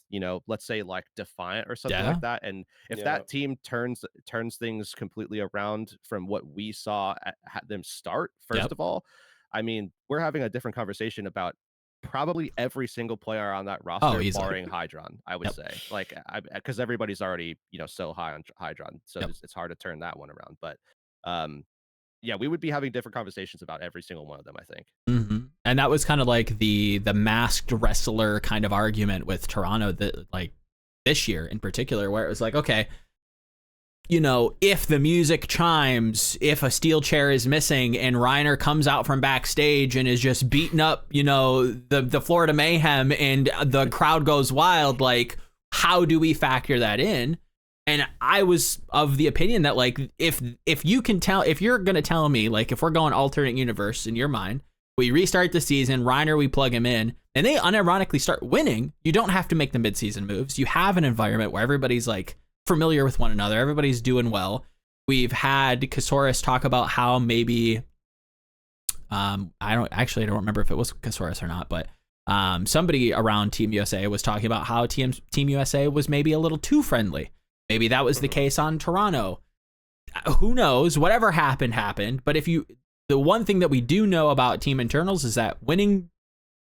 let's say like Defiant or something like that. And if that team turns things completely around from what we saw at them start, first of all, I mean, we're having a different conversation about probably every single player on that roster, barring Hydron, I would say, like, because everybody's already so high on Hydron, so it's hard to turn that one around. But yeah, we would be having different conversations about every single one of them, I think. And that was kind of like the masked wrestler kind of argument with Toronto, that like this year in particular, where it was like, okay, you know, if the music chimes, if a steel chair is missing and Reiner comes out from backstage and is just beating up, you know, the Florida Mayhem and the crowd goes wild, like, how do we factor that in? And I was of the opinion that, like, if you can tell, if you're going to tell me, like, if we're going alternate universe in your mind, we restart the season, Reiner, we plug him in, and they unironically start winning, you don't have to make the midseason moves. You have an environment where everybody's, like, familiar with one another. Everybody's doing well. We've had Kasaurus talk about how maybe, I don't remember if it was Kasaurus or not, but somebody around Team USA was talking about how Team USA was maybe a little too friendly. Maybe that was the case on Toronto. Who knows? Whatever happened. But the one thing that we do know about team internals is that winning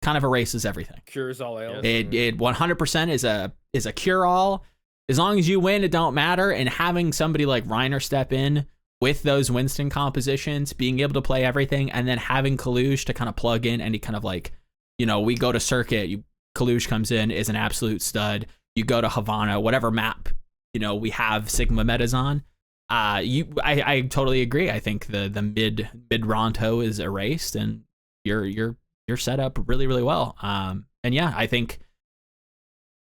kind of erases everything. Cures all else. It 100% is a cure all. As long as you win, it don't matter. And having somebody like Reiner step in with those Winston compositions, being able to play everything, and then having Kalush to kind of plug in any kind of, like, you know, we go to circuit, Kalush comes in, is an absolute stud. You go to Havana, whatever map, you know, we have Sigma metas on. I totally agree. I think the mid Ronto is erased, and you're set up really, really well. And yeah, I think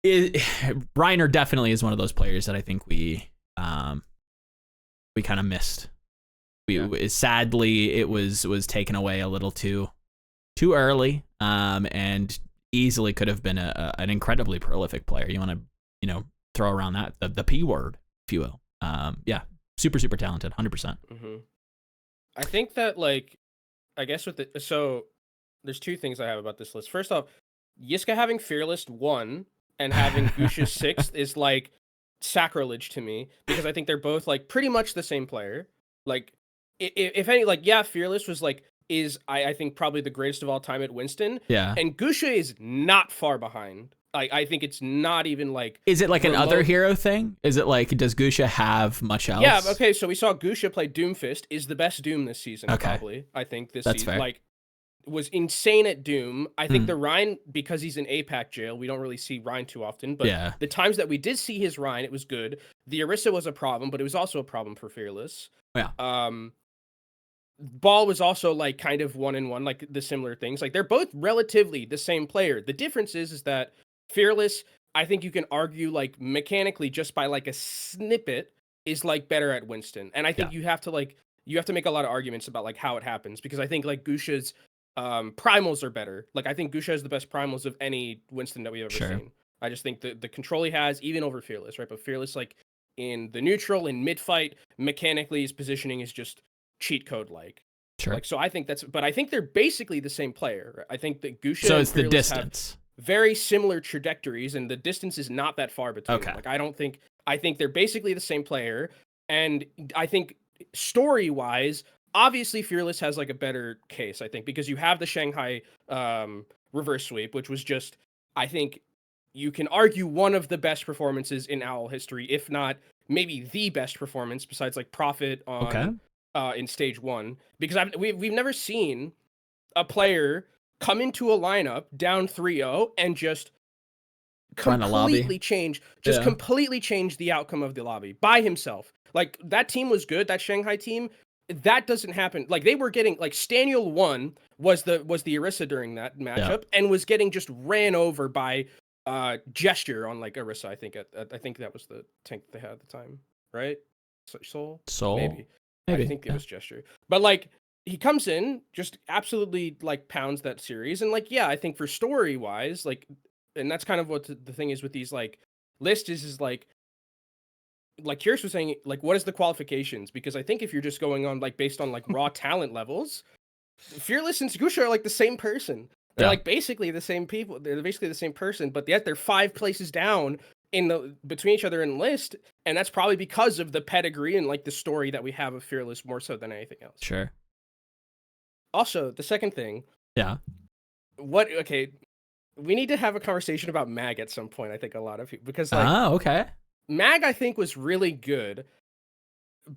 Reiner definitely is one of those players that I think we kind of missed. Sadly, it was taken away a little too early, and easily could have been an incredibly prolific player. You want to, you know, throw around that the P word, if you will. Yeah, super talented, 100%. I think that, like, I guess so there's two things I have about this list. First off, Yiska having Fearless 1 and having Gusha 6th is, like, sacrilege to me, because I think they're both, like, pretty much the same player. Like, if any, like, yeah, Fearless was, like, I think probably the greatest of all time at Winston. Yeah. And Gusha is not far behind. I think it's not even, like... Is it like an other hero thing? Is it like, does Gusha have much else? Yeah, okay, so we saw Gusha play Doomfist, is the best Doom this season, probably. I think this That's season. Fair. Like, was insane at Doom. I think the Rhine, because he's in APAC jail, we don't really see Rhine too often, but the times that we did see his Rhine, it was good. The Orisa was a problem, but it was also a problem for Fearless. Yeah. Ball was also, like, kind of 1-1, like, the similar things. Like, they're both relatively the same player. The difference is that Fearless, I think you can argue, like, mechanically, just by, like, a snippet, is, like, better at Winston. And I think you have to make a lot of arguments about, like, how it happens, because I think, like, Gusha's primals are better. Like, I think Gusha has the best primals of any Winston that we've ever seen. I just think the control he has, even over Fearless, right? But Fearless, like, in the neutral, in mid-fight, mechanically, his positioning is just cheat code-like. Sure. Like, so I think but I think they're basically the same player. I think that Gusha so and it's the Fearless distance. have very similar trajectories, and the distance is not that far between them. Like, I think they're basically the same player, and I think story-wise, obviously Fearless has, like, a better case, I think, because you have the Shanghai reverse sweep, which was just, I think you can argue one of the best performances in OWL history, if not maybe the best performance, besides, like, Prophet on in stage 1, because we've never seen a player come into a lineup down 3-0 and just completely change the outcome of the lobby by himself. Like, that team was good, that Shanghai team. That doesn't happen. Like, they were getting, like, Staniel 1 was the Orisa during that matchup, and was getting just ran over by Gesture on, like, Orisa. I think that was the tank they had at the time, right? Soul, maybe. I think it was Gesture. But, like, he comes in, just absolutely, like, pounds that series, and, like, yeah, I think for story wise, like, and that's kind of what the thing is with these, like, lists is like Heurix was saying, like, what is the qualifications? Because I think if you're just going on, like, based on, like, raw talent levels, Fearless and Gusha are, like, the same person. They're like basically the same people. They're basically the same person, but yet they're 5 places down between each other in list, and that's probably because of the pedigree and, like, the story that we have of Fearless more so than anything else. Sure. Also, the second thing. Yeah. We need to have a conversation about Mag at some point, I think, a lot of people, because, like, okay. Mag, I think, was really good,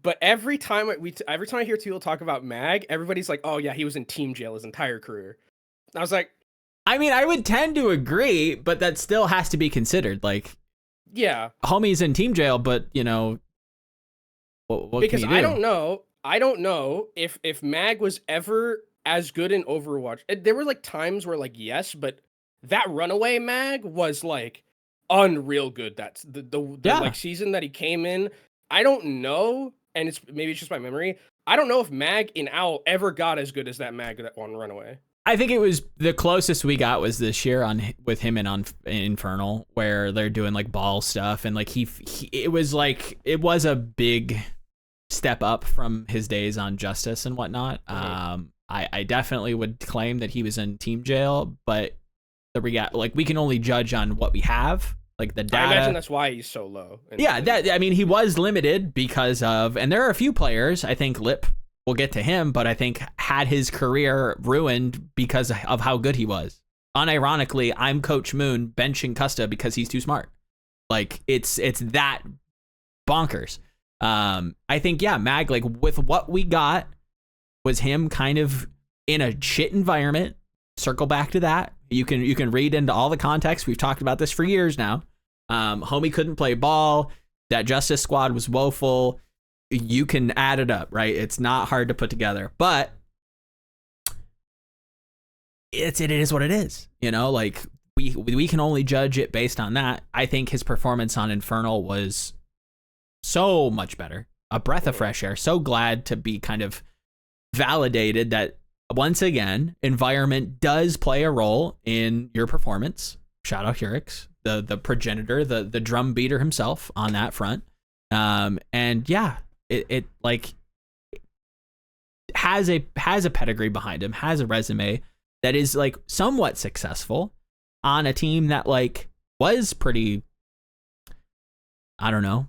but every time I hear people talk about Mag, everybody's like, oh yeah, he was in team jail his entire career. I was like, I mean, I would tend to agree, but that still has to be considered. Like, yeah, homie's in team jail, but, you know, What because can you do? I don't know if Mag was ever as good in Overwatch. There were like times where like yes, but that runaway Mag was like unreal good. That's the like season that he came in. I don't know, and maybe it's just my memory. I don't know if Mag in Owl ever got as good as that Mag that won Runaway. I think it was the closest we got was this year with him in Infernal, where they're doing like ball stuff, and like it was a big step up from his days on Justice and whatnot. I definitely would claim that he was in Team Jail, but we can only judge on what we have. Like the data. I imagine that's why he's so low. I mean, he was limited because of, and there are a few players, I think Lip, we'll get to him, but I think had his career ruined because of how good he was. Unironically, I'm Coach Moon benching Custa because he's too smart. Like it's that bonkers. I think, Mag, like with what we got was him kind of in a shit environment. Circle back to that. You can read into all the context. We've talked about this for years now. Homie couldn't play ball. That Justice squad was woeful. You can add it up, right? It's not hard to put together, but it is what it is. You know, like we can only judge it based on that. I think his performance on Infernal was so much better. A breath of fresh air. So glad to be kind of validated that once again, environment does play a role in your performance. Shout out Heurix, the progenitor, the drum beater himself on that front. And yeah, it like has a pedigree behind him, has a resume that is like somewhat successful on a team that like was pretty, I don't know,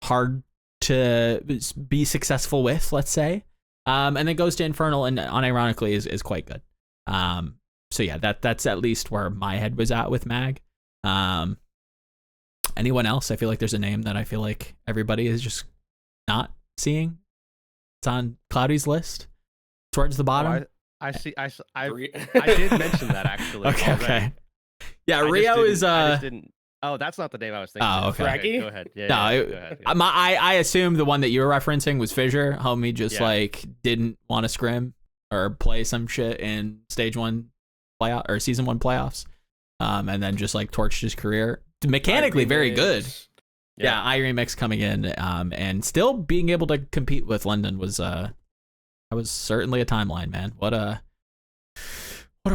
hard to be successful with, let's say. And then goes to Infernal and unironically is quite good. So yeah, that's at least where my head was at with Mag. Anyone else? I feel like there's a name that I feel like everybody is just not seeing. It's on Cloudy's list towards the bottom. I see. I did mention that actually. Okay. Yeah, Rio is. I just didn't. Oh, that's not the name I was thinking. Oh, okay. Fraggy? Go ahead. Yeah, No, go ahead. I assume the one that you were referencing was Fissure. Homie just like didn't want to scrim or play some shit in stage 1 playoff or season 1 playoffs, and then just like torched his career. Mechanically very good. Yeah, iRemix coming in, and still being able to compete with London was that was certainly a timeline, man. What a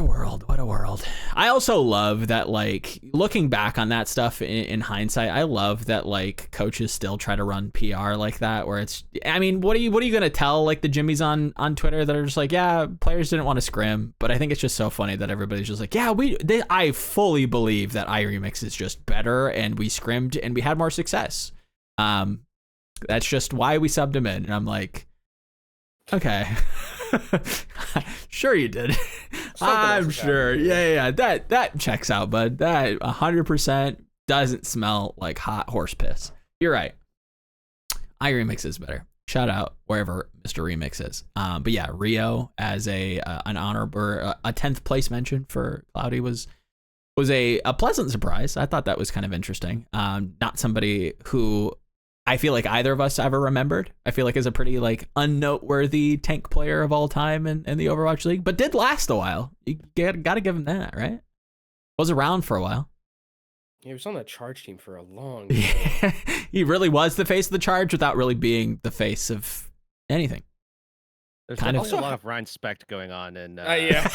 world. What a world. I also love that, like, looking back on that stuff in hindsight, I love that, like, coaches still try to run PR like that, where it's, I mean, what are you going to tell, like, the Jimmies on Twitter that are just like, yeah, players didn't want to scrim, but I think it's just so funny that everybody's just like, yeah, I fully believe that iRemix is just better, and we scrimmed, and we had more success. That's just why we subbed him in, and I'm like, okay. Sure you did. I'm sure. Yeah. That checks out, bud. That 100% doesn't smell like hot horse piss. You're right. iRemix is better. Shout out wherever Mr. Remix is. But yeah, Rio as an honor or a 10th place mention for Cloudy was a pleasant surprise. I thought that was kind of interesting. Not somebody who I feel like either of us ever remembered. I feel like is a pretty like unnoteworthy tank player of all time in the Overwatch League, but did last a while. You got to give him that, right? Was around for a while. He was on the charge team for a long time. He really was the face of the charge without really being the face of anything. There's kind of a lot of respect going on in yeah.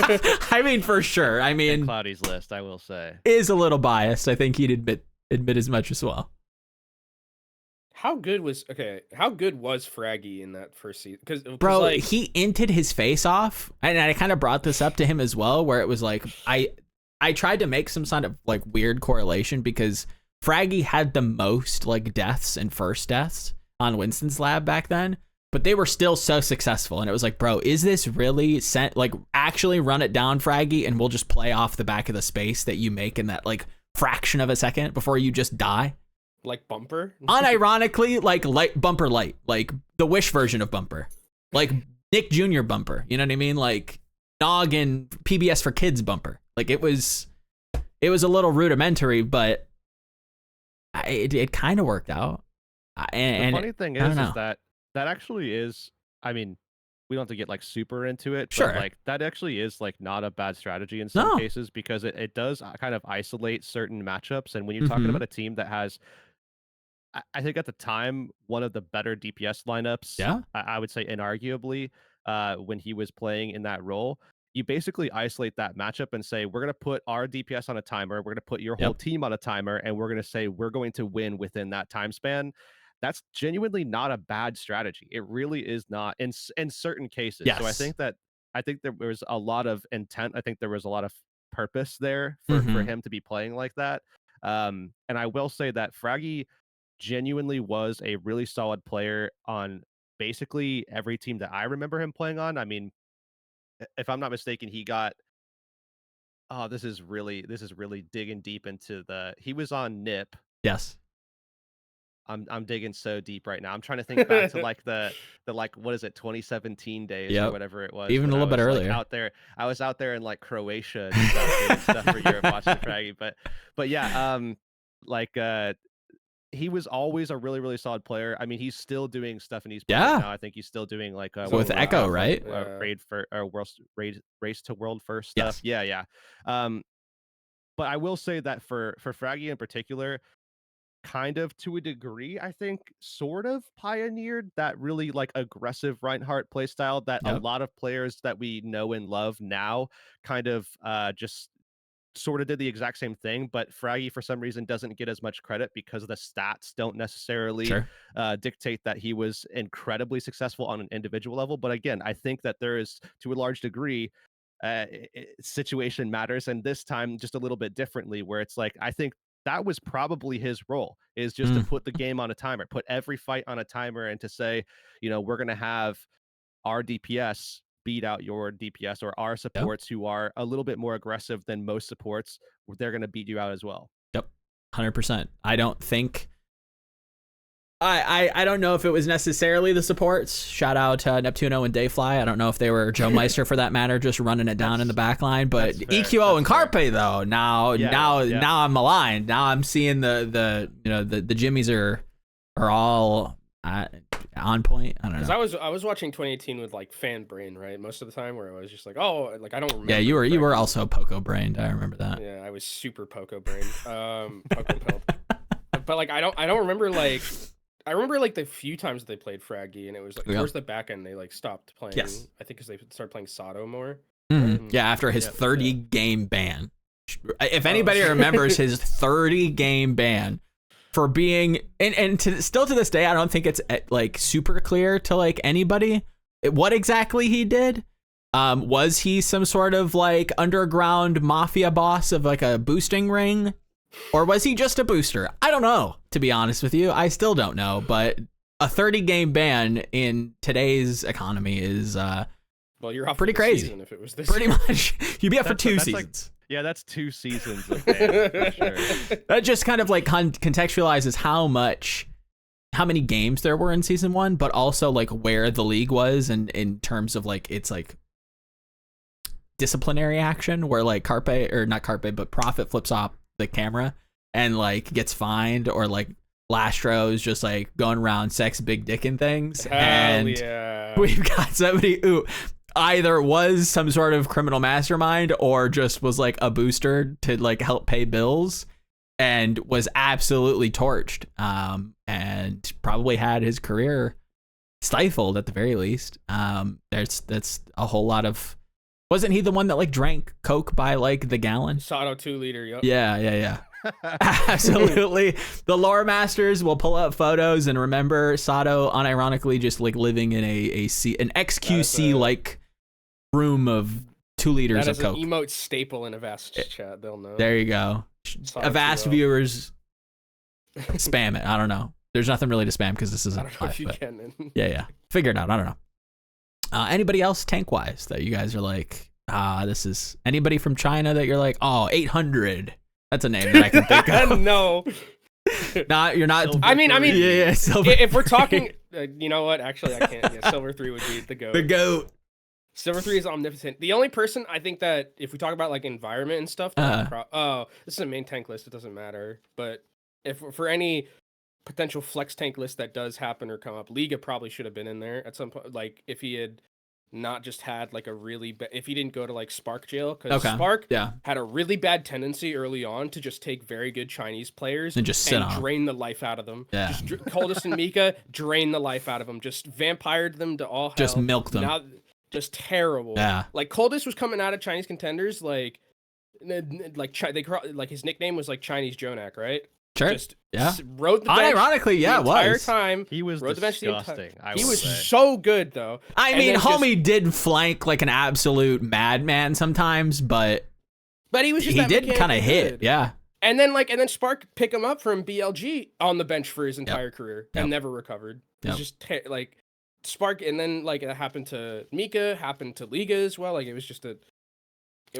I mean, for sure. I mean, Cloudy's list, I will say, is a little biased. I think he'd admit as much as well. How good was Fraggy in that first season? Because bro, like, he inted his face off, and I kind of brought this up to him as well, where it was like I tried to make some sort of like weird correlation because Fraggy had the most like deaths and first deaths on Winston's lab back then, but they were still so successful, and it was like, bro, is this really like actually run it down, Fraggy, and we'll just play off the back of the space that you make in that like fraction of a second before you just die. Like Bumper? Unironically, like Bumper Light, like the Wish version of Bumper, like Nick Jr. Bumper. You know what I mean? Like Nog and PBS for Kids Bumper. Like it was a little rudimentary, but it kind of worked out. And the funny thing is that that actually is. I mean, we don't have to get like super into it, Sure. but like that actually is like not a bad strategy in some No. cases, because it does kind of isolate certain matchups. And when you're talking about a team that has, I think at the time, one of the better DPS lineups, Yeah. I would say inarguably, when he was playing in that role, you basically isolate that matchup and say, we're going to put our DPS on a timer, we're going to put your whole team on a timer, and we're going to say we're going to win within that time span. That's genuinely not a bad strategy. It really is not in certain cases. Yes. So I think there was a lot of intent. I think there was a lot of purpose there for him to be playing like that. And I will say that Fraggy genuinely was a really solid player on basically every team that I remember him playing on. I mean, if I'm not mistaken, he got this is really digging deep into he was on NIP. Yes. I'm digging so deep right now. I'm trying to think back to like the like, what is it, 2017 days or whatever it was. Even a little bit earlier. Out there, I was out there in like Croatia and stuff, doing stuff for Europe, watching Fraggy. But yeah, he was always a really, really solid player. I mean, he's still doing stuff in esports right now. I think he's still doing like with Echo, right? Raid for race to world first stuff. Yes. Yeah. But I will say that for Fraggy in particular, kind of to a degree, I think sort of pioneered that really like aggressive Reinhardt playstyle that a lot of players that we know and love now kind of just sort of did the exact same thing. But Fraggy for some reason doesn't get as much credit because the stats don't necessarily dictate that he was incredibly successful on an individual level. But again, I think that there is, to a large degree, situation matters, and this time just a little bit differently, where it's like, I think that was probably his role, is just to put the game on a timer, put every fight on a timer, and to say, you know, we're going to have our DPS beat out your DPS, or our supports who are a little bit more aggressive than most supports, they're going to beat you out as well. Yep. 100%. I don't think I don't know if it was necessarily the supports. Shout out to Neptuno and Dayfly. I don't know if they were Joe Meister for that matter, just running it down in the back line. But EQO and Carpe though, now I'm aligned. Now I'm seeing the Jimmies are all on point. I don't know. Because I was watching 2018 with like fan brain, right, most of the time, where I was just like, oh, like I don't remember. Yeah, you were also Poco brained. I remember that. Yeah, I was super Poco brained. Poco pilled. But like I don't remember like. I remember like the few times they played Fraggy, and it was like towards the back end they like stopped playing. Yes. I think because they started playing Sato more. Yeah, after his 30 game ban. If anybody remembers his 30 game ban for being still to this day, I don't think it's like super clear to like anybody what exactly he did. Was he some sort of like underground mafia boss of like a boosting ring? Or was he just a booster? I don't know, to be honest with you. I still don't know, but a 30 game ban in today's economy is well, you're off pretty crazy. If it was this pretty much. You'd be up for 2 seasons. Yeah, that's 2 seasons of ban, for sure. That just kind of like contextualizes how many games there were in season 1, but also like where the league was, and in terms of like its like disciplinary action, where like Prophet flips off the camera and like gets fined, or like Lastro's just like going around sex big dick and things. We've got somebody who either was some sort of criminal mastermind or just was like a booster to like help pay bills, and was absolutely torched, and probably had his career stifled at the very least. That's a whole lot of. Wasn't he the one that like drank Coke by like the gallon? Sato 2 liter. Yep. Yeah. Absolutely. The lore masters will pull up photos and remember Sato unironically just like living in an XQC like room of 2 liters of Coke. That is an emote staple in Avast chat. They'll know. There you go. Avast viewers spam it. I don't know. There's nothing really to spam because this isn't. I don't know if you can. Yeah. Figure it out. I don't know. Anybody else tank wise that you guys are like, this is anybody from China that you're like, oh, 800. That's a name that I can think of. No. You're not. Silver I mean, yeah. If we're talking, you know what? Actually, I can't. Yeah, Silver 3 would be the GOAT. The GOAT. Silver 3 is omnipotent. The only person I think that if we talk about like environment and stuff, this is a main tank list. It doesn't matter. But if for any potential flex tank list that does happen or come up, Liga probably should have been in there at some point. Like if he had not just had like a really if he didn't go to like Spark jail, because Spark had a really bad tendency early on to just take very good Chinese players and just sit on drain the life out of them. Yeah. Just Coldest and Mika drain the life out of them. Just vampired them to all hell. Just milked them. Now, just terrible. Yeah. Like Coldest was coming out of Chinese contenders like his nickname was like Chinese Jonak, right? Sure. Just yeah. Rode the bench Unironically, yeah, the entire was. time. He was disgusting. He was so good though. I mean, homie did flank like an absolute madman sometimes, but he was just he did kind of hit, yeah. And then Spark pick him up from BLG on the bench for his entire career and never recovered. It's just like Spark, and then like it happened to Mika, happened to Liga as well. Like it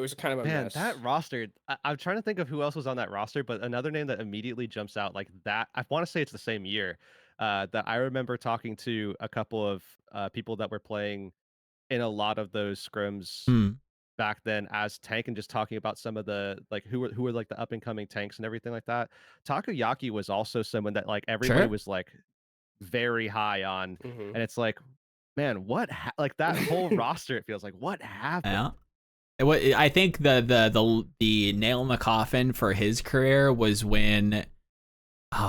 was kind of a mess. That roster, I'm trying to think of who else was on that roster, but another name that immediately jumps out like that, I want to say it's the same year, that I remember talking to a couple of people that were playing in a lot of those scrims back then as tank, and just talking about some of the like who were like the up and coming tanks and everything like that. Takoyaki was also someone that like everybody was like very high on, and it's like, man, what like that whole roster, it feels like, what happened? Yeah. I think the nail in the coffin for his career was when,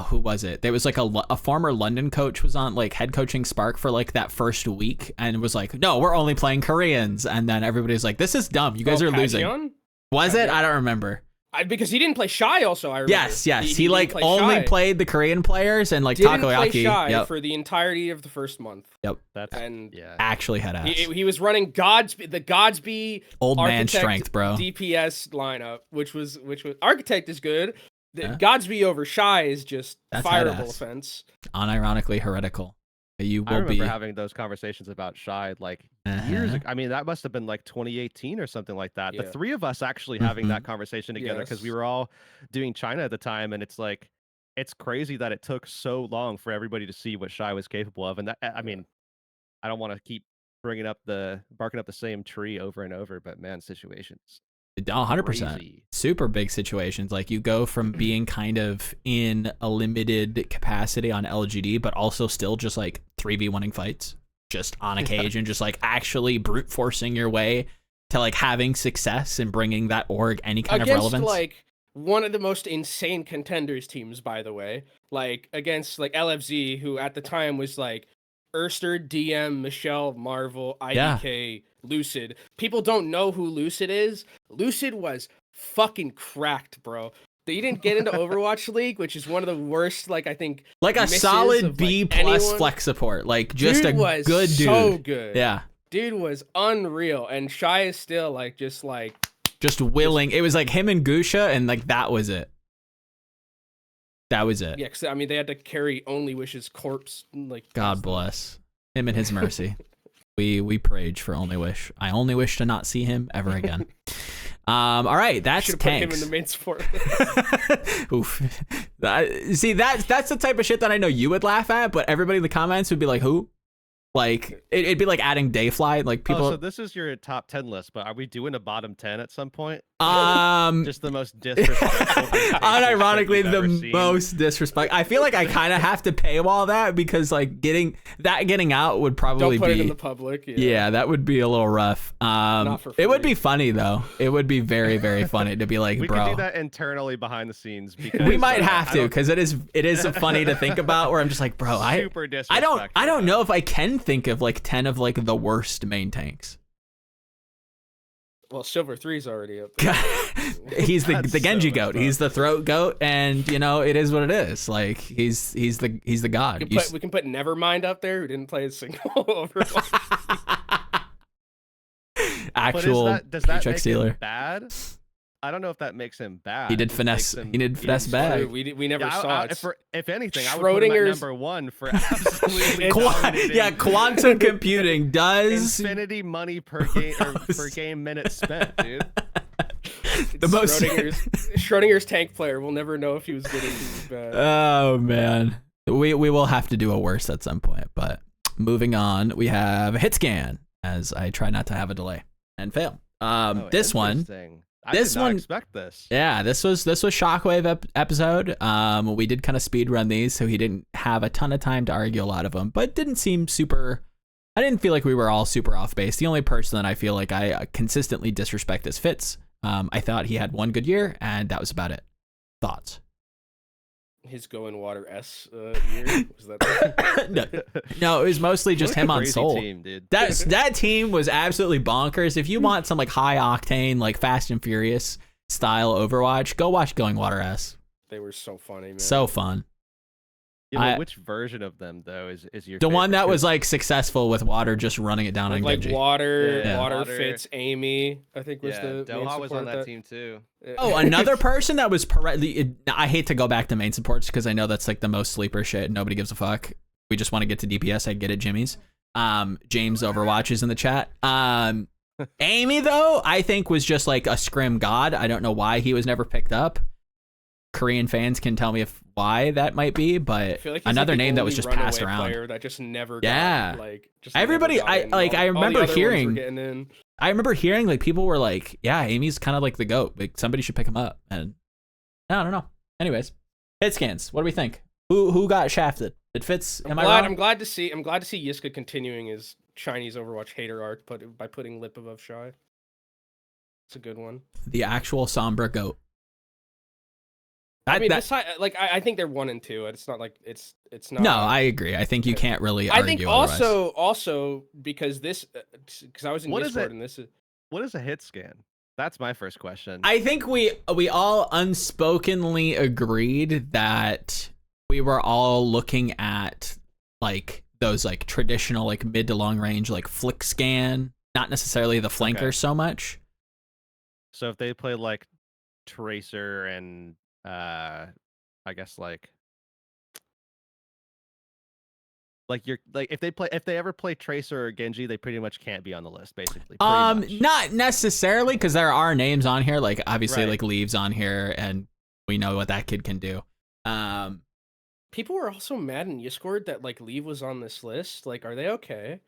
who was it? There was like a former London coach was on like head coaching Spark for like that first week and was like, no, we're only playing Koreans. And then everybody's like, this is dumb. You guys are losing. Was it? I don't remember. Because he didn't play Shy also, I remember. Yes. He like only played the Korean players and like didn't Takoyaki. Play Shy for the entirety of the first month. Yep. Actually had ass. He was running the Godsby old man strength, bro. DPS lineup, which was Architect is good. Godsby over Shy is just fireable offense. Unironically heretical. I remember having those conversations about Shy like years ago. I mean, that must have been like 2018 or something like that. The three of us actually having that conversation together, because we were all doing China at the time, and it's like, it's crazy that it took so long for everybody to see what Shy was capable of. And that, I mean, I don't want to keep barking up the same tree over and over, but man, situations. 100%. Super big situations. Like you go from being kind of in a limited capacity on LGD, but also still just like 3v1ing fights just on occasion, just like actually brute forcing your way to like having success and bringing that org any kind of relevance. Like one of the most insane contenders teams, by the way, like against like LFZ, who at the time was like Erster, DM, Michelle, Marvel, IDK, Lucid. People don't know who Lucid is. Lucid was fucking cracked, bro. He didn't get into Overwatch League, which is one of the worst, like I think, like a solid B plus flex support, like just a good dude. So good. Yeah, dude was unreal, and Shy is still like just willing. It was like him and Gusha, and like that was it. That was it. Yeah, because I mean they had to carry Only Wish's corpse. Like God bless him and his mercy. We prayed for Only Wish. I only wish to not see him ever again. All right, that's tanks. Put him in the main support. Oof. See, that's the type of shit that I know you would laugh at, but everybody in the comments would be like, "Who?" Like it'd be like adding Dayfly. Like people. Oh, so this is your top 10 list, but are we doing a bottom 10 at some point? Just the most disrespectful. Unironically, the most disrespectful. I feel like I kind of have to paywall that because like getting out would probably Don't put it in the public. Yeah, that would be a little rough. It would be funny though. It would be very, very funny to be like, we bro. We can do that internally behind the scenes because we might have to, because it is funny to think about. Where I'm just like, bro, I don't know if I can think of like 10 of like the worst main tanks. Well, Silver 3's already up there. He's the Genji goat. He's the throat goat, and you know it is what it is. Like he's the god. We can put Nevermind up there, who didn't play a single Overwatch. Actual does that make stealer. Him bad? I don't know if that makes him bad. He did finesse. He did finesse bad. We never saw it. If anything, I would put him at number 1 for absolutely quantum computing does infinity money per game or per game minute spent, dude. The most Schrodinger's tank player. We'll never know if he was good or if he was bad. Oh man, we will have to do a worse at some point. But moving on, we have Hitscan, as I try not to have a delay and fail. This one I This did not one- expect this. Yeah, this was Shockwave episode. We did kind of speed run these, so he didn't have a ton of time to argue a lot of them, but didn't seem super. I didn't feel like we were all super off base. The only person that I feel like I consistently disrespect is Fitz. I thought he had one good year, and that was about it. Thoughts? His Go in Water year was that? No, it was mostly just What a him on crazy Soul. team, dude. That team was absolutely bonkers. If you want some like high octane, like Fast and Furious style Overwatch, go watch Going Water S. They were so funny, man. So fun. Yeah, but which version of them though is your The one favorite? that was like successful with Water just running it down on like Genji. Water, Yeah. Water Water. Fitz, Amy. I think was Yeah, the main Doha was on support that team too. Yeah. Oh, another person that was I hate to go back to main supports because I know that's like the most sleeper shit. Nobody gives a fuck. We just want to get to DPS. I get it, Jimmy's. James Overwatch is in the chat. Amy though, I think was just like a scrim god. I don't know why he was never picked up. Korean fans can tell me why that might be, I but feel like he's another like the name that was only just passed runaway around. player that just never Yeah. got, like just Everybody- never got I- in. like, I All the remember other ones were hearing- getting in. I remember hearing like people were like, "Yeah, Amy's kind of like the goat. Like somebody should pick him up." And I don't know. Anyways, Hitscans. What do we think? Who got shafted? Did Fitz? Am I wrong? I'm glad to see Yiska continuing his Chinese Overwatch hater arc, by putting Lip above Shy. It's a good one. The actual Sombra goat. I mean, That- this side, like I think they're 1 and 2. It's not like it's not. no, I agree. I think you can't really I argue think otherwise. also because because I was in What is Discord it? and this is What is a hit scan? That's my first question. I think we all unspokenly agreed that we were all looking at like those like traditional like mid to long range like flick scan, not necessarily the flanker Okay. so much. So if they play like Tracer and I guess like you're like if they ever play Tracer or Genji, they pretty much can't be on the list, basically. Pretty much. Not necessarily, because there are names on here, like obviously Right. like Leaves on here, and we know what that kid can do. people were also mad in Discord that like Leave was on this list. Like, are they okay?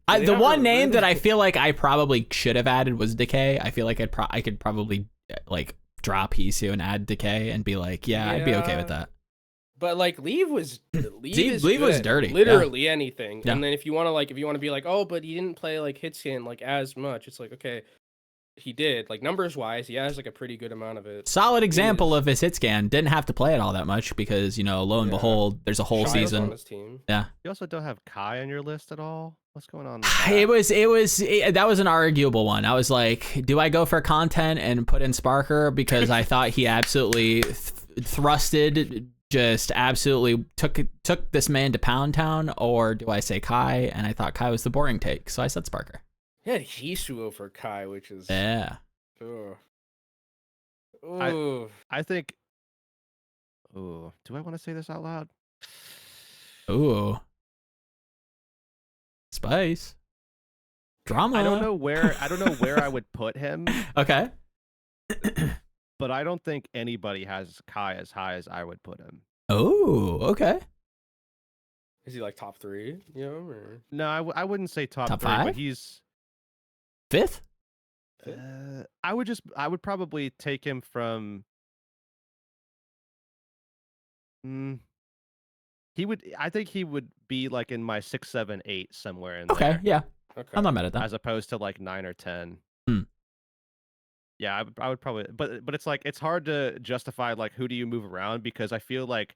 The not one name that I really- feel like I probably should have added was Decay. I feel like I could probably like drop Hisu and add Decay and be like, yeah, I'd be okay with Yeah. that. But like Leave was Leave was good. dirty, yeah. Literally anything. Yeah. And then if you want to be like, oh, but he didn't play like Hitscan like as much. It's like, okay, he did. Like numbers wise, he has like a pretty good amount of it. Solid example is. of his hit scan. Didn't have to play it all that much because, you know, lo and Yeah. behold, there's a whole Shai was on season. his team. Yeah. You also don't have Kai on your list at all. What's going on? That was an arguable one. I was like, do I go for content and put in Sparker because I thought he absolutely thrusted, just absolutely took this man to Pound Town, or do I say Kai? And I thought Kai was the boring take, so I said Sparker. He had Hisu over Kai, which is Yeah. ugh. I- Ooh. I think. Oh, do I want to say this out loud? Ooh. Spice. Drama. I don't know where I would put him, Okay. but I don't think anybody has Kai as high as I would put him. Oh, okay. Is he like top 3? You know, or No, I wouldn't say top Top 3, five? but he's. Fifth? I would probably take him from. I think he would be like in my 6, 7, 8 somewhere in Okay, there. yeah. okay. I'm not mad at that. As opposed to like 9 or 10. Hmm. Yeah, I would probably, but it's like it's hard to justify like who do you move around, because I feel like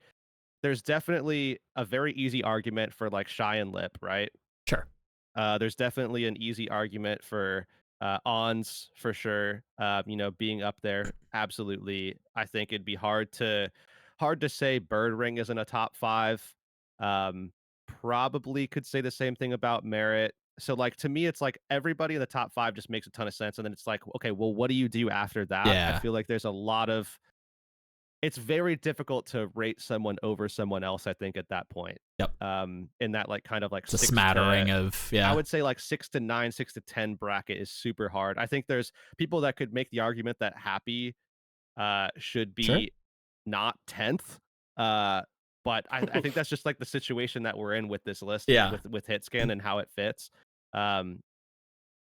there's definitely a very easy argument for like Shy and Lip, right? Sure. There's definitely an easy argument for Ons for sure. Being up there, absolutely. I think it'd be hard to say Bird Ring isn't a top 5. Probably could say the same thing about Merit. So like to me, it's like everybody in the top 5 just makes a ton of sense, and then it's like, okay, well, what do you do after that? Yeah. I feel like there's a lot of. It's very difficult to rate someone over someone else, I think, at that point. Yep. In that like kind of like It's a 6 smattering to, of, yeah. I would say like 6 to 9, 6 to 10 bracket is super hard. I think there's people that could make the argument that Happy should be Sure. not 10th. But I think that's just like the situation that we're in with this list, Yeah. with Hitscan and how it fits.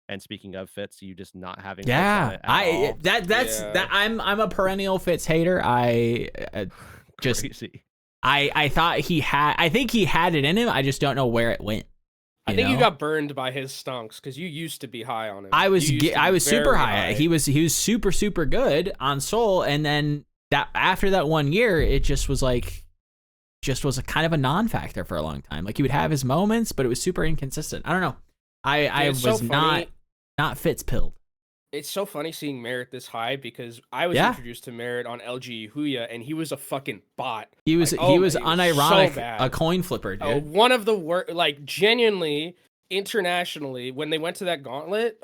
And speaking of Fitz, you just not having Yeah, Fitz on it at all. I'm a perennial Fitz hater. I just Crazy. I thought I think he had it in him. I just don't know where it went. I think you got burned by his stunks because you used to be high on him. I was super high. He was super good on Soul, and then that after that 1 year, it just was a kind of a non-factor for a long time. Like he would have his moments, but it was super inconsistent. I don't know. I was so not Fitz pilled. It's so funny seeing Merit this high because I was introduced to Merit on LG Huya, and he was a fucking bot. He was unironic, so a coin flipper, dude. One of the worst, like genuinely internationally, when they went to that gauntlet,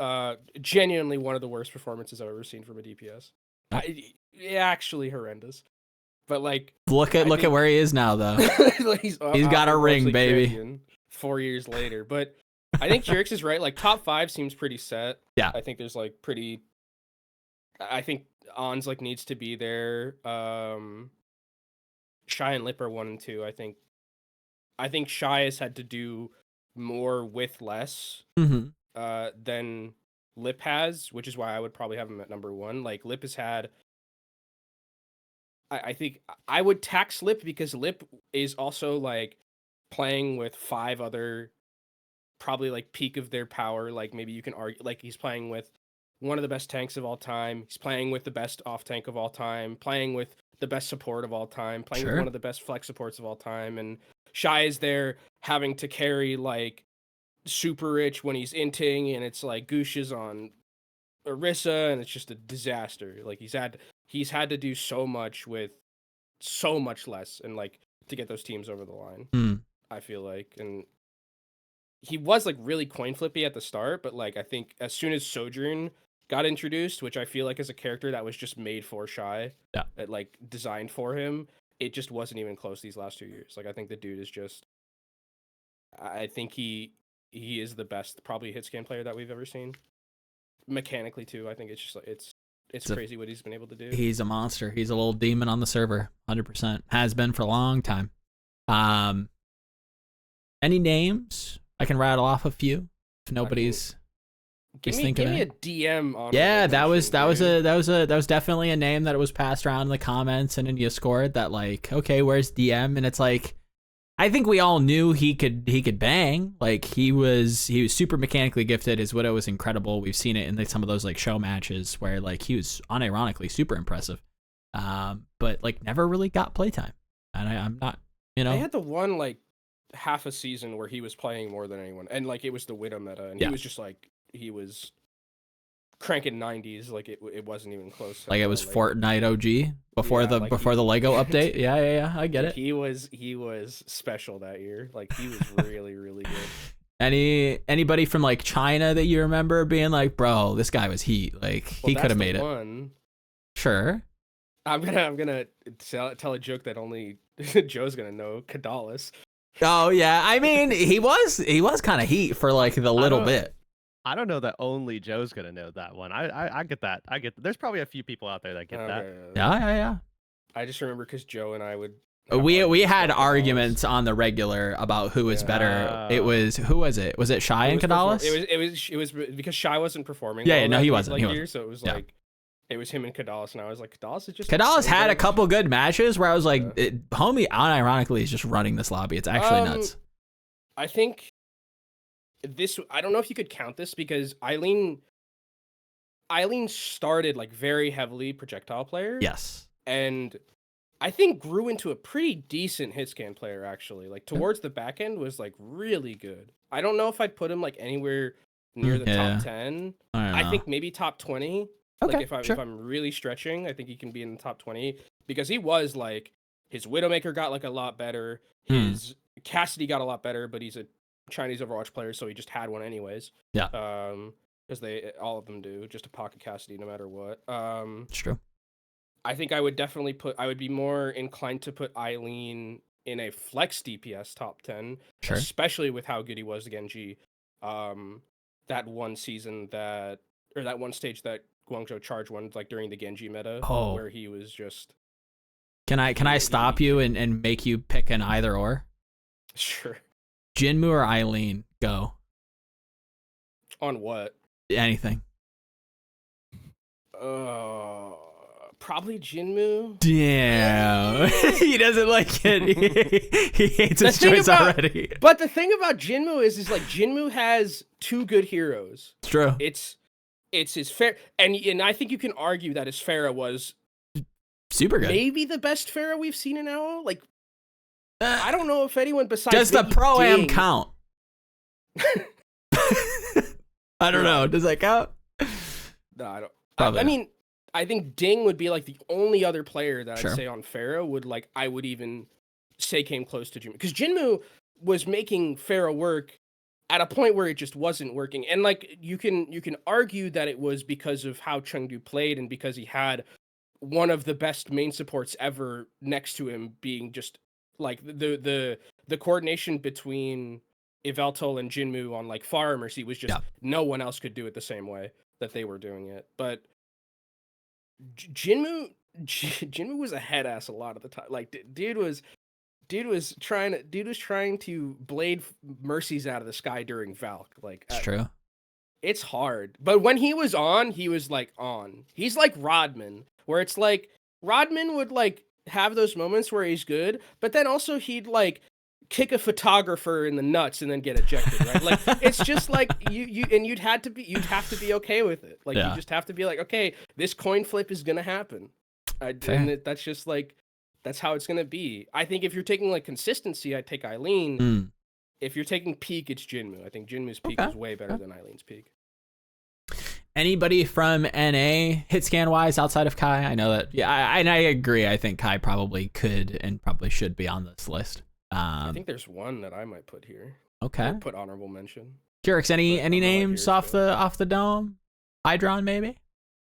genuinely one of the worst performances I've ever seen from a DPS. Actually horrendous. But like, look at where he is now, though. He's got a ring, baby. 4 years later, but. I think Heurix is right. Like top 5 seems pretty set. Yeah. I think there's like pretty. I think Ons like needs to be there. Shy and Lip are 1 and 2. I think Shy has had to do more with less than Lip has, which is why I would probably have him at number 1. Like Lip has had. I think I would tax Lip because Lip is also like playing with 5 other. Probably like peak of their power. Like maybe you can argue like he's playing with one of the best tanks of all time. He's playing with the best off tank of all time, playing with the best support of all time, playing with one of the best flex supports of all time. And Shy is there having to carry like super rich when he's inting, and it's like Goosh on Orisa, and it's just a disaster. Like he's had to do so much with so much less, and like to get those teams over the line. I feel like, and he was like really coin flippy at the start, but like I think as soon as Sojourn got introduced, which I feel like is a character that was just made for Shy, that like designed for him, it just wasn't even close these last 2 years. Like I think the dude is just, I think he is the best probably Hitscan player that we've ever seen. Mechanically too, I think it's just like it's crazy what he's been able to do. He's a monster. He's a little demon on the server, 100%. Has been for a long time. Any names? I can rattle off a few if nobody's thinking. Give me a DM on. Yeah, that was definitely a name that was passed around in the comments and in Discord. That like, okay, where's DM? And it's like, I think we all knew he could bang. Like he was super mechanically gifted. His Widow was incredible. We've seen it in some of those like show matches where like he was unironically super impressive. But like never really got playtime. And I'm not, They had the one like half a season where he was playing more than anyone, and like it was the Widow meta, and he was just like he was cranking 90s, like it wasn't even close. Like it was like, Fortnite OG before the Lego update. Yeah, I get it. He was special that year. Like he was really really good. Anybody from like China that you remember being like, bro, this guy was heat. Like he could have made it. One. Sure. I'm gonna tell a joke that only Joe's gonna know. Kadalis. Oh yeah, I mean he was kind of heat for like the little bit. I don't know that only Joe's gonna know that one. I get that. There's probably a few people out there that get that. Yeah. I just remember because Joe and I would. We had arguments on the regular about who was better. It was who was it? Was it Shy and Kadalis? It was because Shy wasn't performing. Yeah, no, he wasn't. So it was like. It was him and Kadalis, and I was like, Kadalis is just. Kadalis had a couple good matches where I was like, homie, unironically, is just running this lobby. It's actually nuts. I think this. I don't know if you could count this because Eileen started like very heavily projectile player. Yes. And I think grew into a pretty decent hitscan player actually. Like towards the back end was like really good. I don't know if I'd put him like anywhere near the top 10. I think maybe top 20. Okay, like if I'm really stretching, I think he can be in the top 20 because he was like his Widowmaker got like a lot better, his Cassidy got a lot better, but he's a Chinese Overwatch player, so he just had one anyways. Yeah. Because all of them do, just a pocket Cassidy no matter what. It's true. I think I would be more inclined to put Eileen in a flex DPS top 10, especially with how good he was to Genji. That one season that one stage that Guangzhou Charge won, like during the Genji meta, where he was just. Can I stop you and make you pick an either or? Sure. Jinmu or Eileen? Go. On what? Anything. Probably Jinmu. Damn. He doesn't like it. He hates his choice already. But the thing about Jinmu is like Jinmu has two good heroes. It's true. It's his fair, and I think you can argue that his Pharah was super good. Maybe the best Pharah we've seen in WoW. Like, I don't know if anyone besides does the Pro-Am Ding... count? I don't know. Does that count? No, I don't. Probably I mean, I think Ding would be like the only other player that Sure. I'd say on Pharah would like I would even say came close to Jinmu, because Jinmu was making Pharah work at a point where it just wasn't working, and like you can argue that it was because of how Chengdu played and because he had one of the best main supports ever next to him, being just like the coordination between Yveltal and Jinmu on like Far Mercy was just no one else could do it the same way that they were doing it. But Jinmu was a head ass a lot of the time. Like dude was trying to blade mercies out of the sky during Valk. Like it's true. It's hard. But when he was on, he was like on. He's like Rodman, where it's like Rodman would like have those moments where he's good, but then also he'd like kick a photographer in the nuts and then get ejected, right? Like it's just like you'd have to be okay with it. Like you just have to be like, okay, this coin flip is gonna happen. And that's just like that's how it's gonna be. I think if you're taking like consistency, I'd take Eileen. If you're taking peak, it's Jinmu. I think Jinmu's peak is way better than Eileen's peak. Anybody from NA Hitscan wise outside of Kai? I know that. Yeah, I agree. I think Kai probably could and probably should be on this list. I think there's one that I might put here. Okay. I'll put honorable mention. Heurix, any names off the dome? Hydron maybe?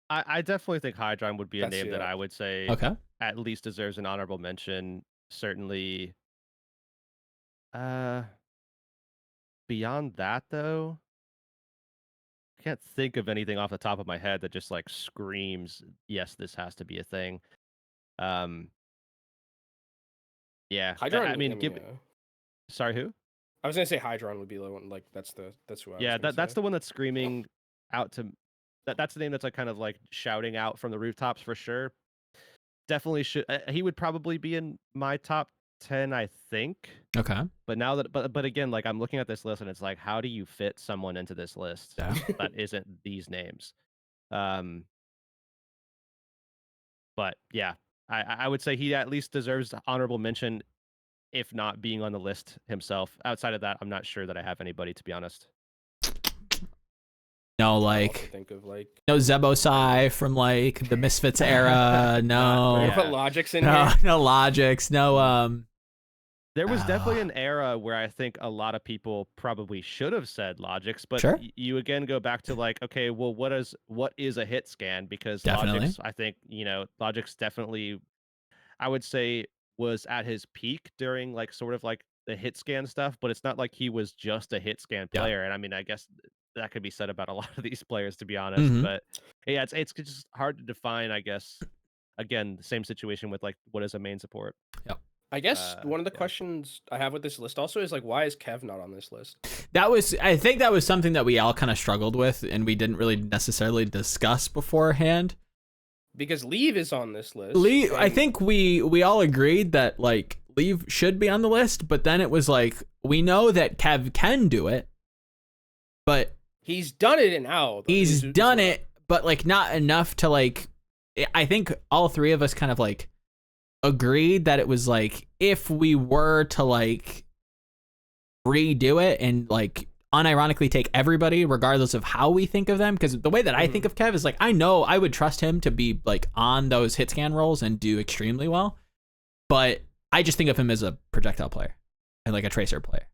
I definitely think Hydron would be a name that I would say at least deserves an honorable mention. Certainly. Beyond that though, I can't think of anything off the top of my head that just like screams, yes, this has to be a thing. Yeah, Hydron, I mean, sorry, who? I was gonna say Hydron would be the one. Like that's who I was gonna that's say. the one that's screaming out to. That's the name that's like kind of like shouting out from the rooftops for sure. Definitely should. He would probably be in my top 10, I think. Okay. But now that, but again, like I'm looking at this list and it's like, how do you fit someone into this list that isn't these names? But yeah, I would say he at least deserves honorable mention, if not being on the list himself. Outside of that, I'm not sure that I have anybody, to be honest. No, like think of like no Zebosai from like the Misfits era. No, put Logics in here. No Logics. No. There was definitely an era where I think a lot of people probably should have said Logics, but you again go back to like, okay, well, what is a hit scan? Because Logics, I think, Logics definitely, I would say, was at his peak during like sort of like the hit scan stuff, but it's not like he was just a hit scan player. And I mean, I guess that could be said about a lot of these players, to be honest. But yeah, it's just hard to define, I guess. Again, the same situation with like what is a main support. Yep. I guess one of the questions I have with this list also is like, why is Kev not on this list? I think that was something that we all kind of struggled with and we didn't really necessarily discuss beforehand. Because Leave is on this list. Leave, I think we all agreed that like Leave should be on the list, but then it was like, we know that Kev can do it, but he's done it in WoW. He's done it, but like not enough to like, I think all three of us kind of like agreed that it was like, if we were to like redo it and like unironically take everybody regardless of how we think of them, because the way that I think of Kev is like, I know I would trust him to be like on those hit scan roles and do extremely well, but I just think of him as a projectile player and like a tracer player.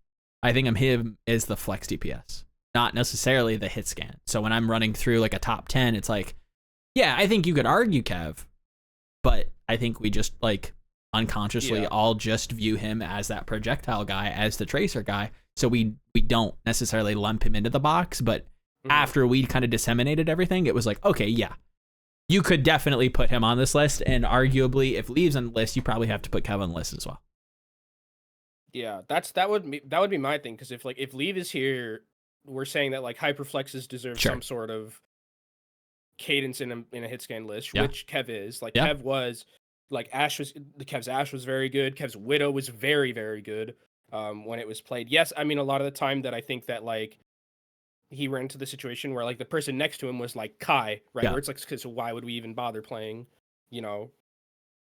I think of him as the flex DPS, not necessarily the hit scan. So when I'm running through like a top 10, it's like, yeah, I think you could argue Kev, but I think we just like unconsciously all just view him as that projectile guy, as the tracer guy. So we don't necessarily lump him into the box, but after we kind of disseminated everything, it was like, okay, yeah, you could definitely put him on this list. And arguably if Leave's on the list, you probably have to put Kev on the list as well. Yeah, that would be my thing. Cause if Leave is here, we're saying that like hyperflexes deserve some sort of cadence in a hit scan list, which Kev is. Like Kev was like Kev's Ashe was very good. Kev's Widow was very, very good when it was played. Yes, I mean a lot of the time that I think that like he ran into the situation where like the person next to him was like Kai, right? Where it's like, so why would we even bother playing, you know,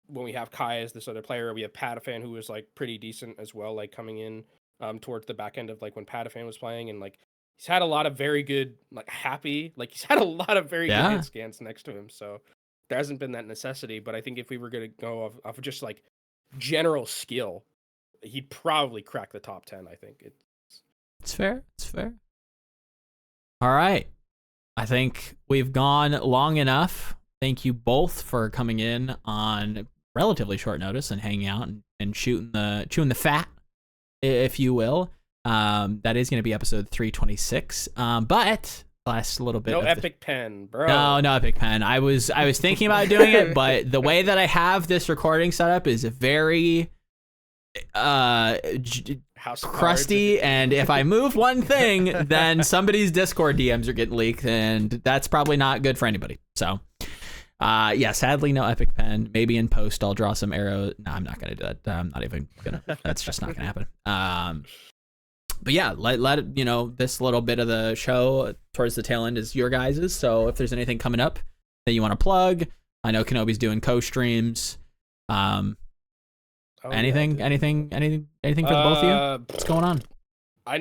when we have Kai as this other player? We have Patafan, who was like pretty decent as well, like coming in towards the back end of like when Patafan was playing, and like he's had a lot of very good, like he's had a lot of very good hit scans next to him. So there hasn't been that necessity. But I think if we were going to go off of just like general skill, he'd probably crack the top 10. I think it's fair. It's fair. All right. I think we've gone long enough. Thank you both for coming in on relatively short notice and hanging out and chewing the fat, if you will. That is going to be episode 326. But last little bit. No of epic pen, bro. No epic pen. I was thinking about doing it, but the way that I have this recording set up is very crusty, and if I move one thing, then somebody's Discord DMs are getting leaked, and that's probably not good for anybody. So sadly no epic pen. Maybe in post I'll draw some arrows. No, I'm not gonna do that. I'm not even gonna. That's just not gonna happen. But yeah, let it, you know, this little bit of the show towards the tail end is your guys's. So if there's anything coming up that you want to plug, I know Kenobi's doing co-streams. Anything for the both of you? What's going on? I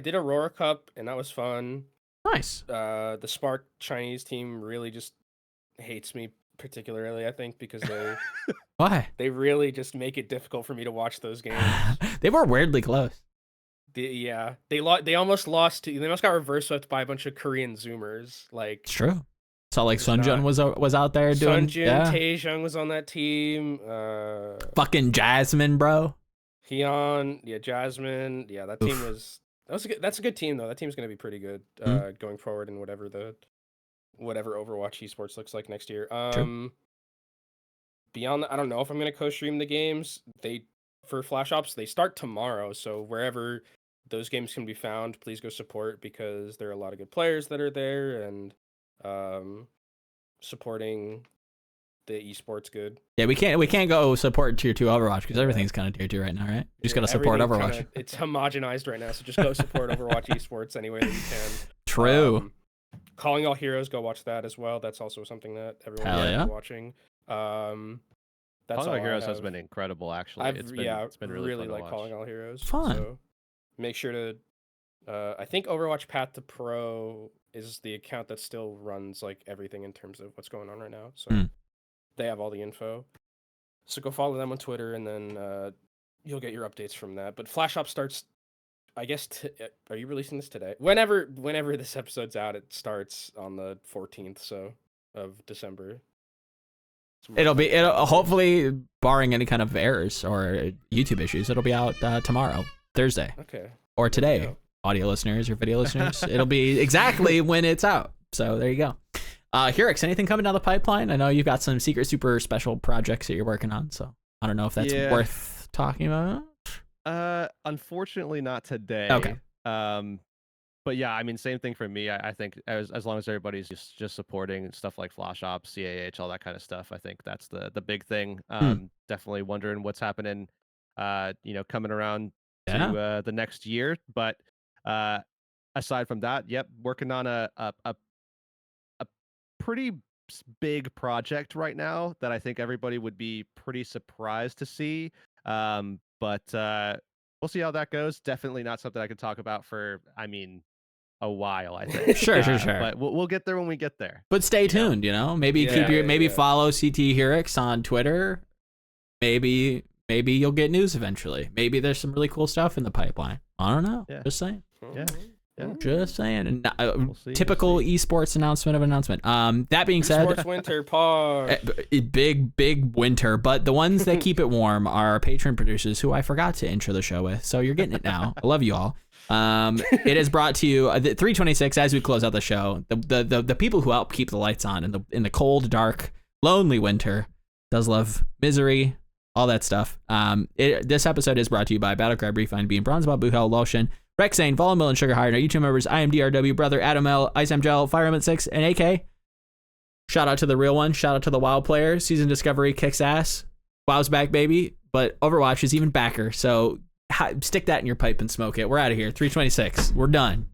did Aurora Cup and that was fun. Nice. The Spark Chinese team really just hates me particularly, I think, because they why? They really just make it difficult for me to watch those games. They were weirdly close. They almost lost to, they almost got reverse swept by a bunch of Korean Zoomers. Like, it's true. So like Sunjun was out there doing. Sunjun, Taejung was on that team. Fucking Jasmine, bro. Hyun, Jasmine, that team that's a good team though. That team's gonna be pretty good going forward in whatever Overwatch esports looks like next year. Beyond that, I don't know if I'm gonna co-stream the games. For Flash Ops, they start tomorrow, so wherever those games can be found, please go support, because there are a lot of good players that are there, and supporting the esports good. Yeah, we can't go support tier 2 Overwatch because everything's kind of tier 2 right now, right? You just gotta support Overwatch. It's homogenized right now, so just go support Overwatch esports any way that you can. True. Calling All Heroes, go watch that as well. That's also something that everyone is watching. That's Calling All Heroes has been incredible, actually. It's been really fun like to watch. Calling All Heroes. Fun. So make sure to. I think Overwatch Path to Pro is the account that still runs like everything in terms of what's going on right now. So they have all the info. So go follow them on Twitter, and then you'll get your updates from that. But Flash Ops starts, I guess. Are you releasing this today? Whenever this episode's out, it starts on the 14th. Of December. It'll hopefully, barring any kind of errors or YouTube issues, it'll be out tomorrow, Thursday. Okay. Or today, audio listeners or video listeners. It'll be exactly when it's out. So there you go. Heurix, anything coming down the pipeline? I know you've got some secret, super special projects that you're working on. So I don't know if that's worth talking about. Unfortunately, not today. Okay. But yeah, I mean, same thing for me. I think as long as everybody's just supporting stuff like Flash Ops, CAH, all that kind of stuff, I think that's the big thing. Definitely wondering what's happening, coming around to the next year. But aside from that, working on a pretty big project right now that I think everybody would be pretty surprised to see. But we'll see how that goes. Definitely not something I can talk about for, a while, I think. Sure. But we'll get there when we get there. But stay tuned, Maybe follow CT Heurix on Twitter. Maybe you'll get news eventually. Maybe there's some really cool stuff in the pipeline. I don't know. Just saying. Yeah. Just saying. And typical esports announcement. That being said, esports winter pause. Big winter. But the ones that keep it warm are our patron producers, who I forgot to intro the show with. So you're getting it now. I love you all. It is brought to you 326 as we close out the show. The people who help keep the lights on in the cold, dark, lonely winter. Does love Misery, all that stuff. This episode is brought to you by Battlecry, Refine Bean, Bronzebot, Buhel, Lulshin, Rexane, Volamel, and Sugar High, and our YouTube members, I am DRW, Brother, Adam L, Ice M Gel, Fire Element 6, and AK. Shout out to the real one. Shout out to the WoW player. Season Discovery kicks ass. WoW's back, baby. But Overwatch is even backer. So stick that in your pipe and smoke it. We're out of here. 326. We're done.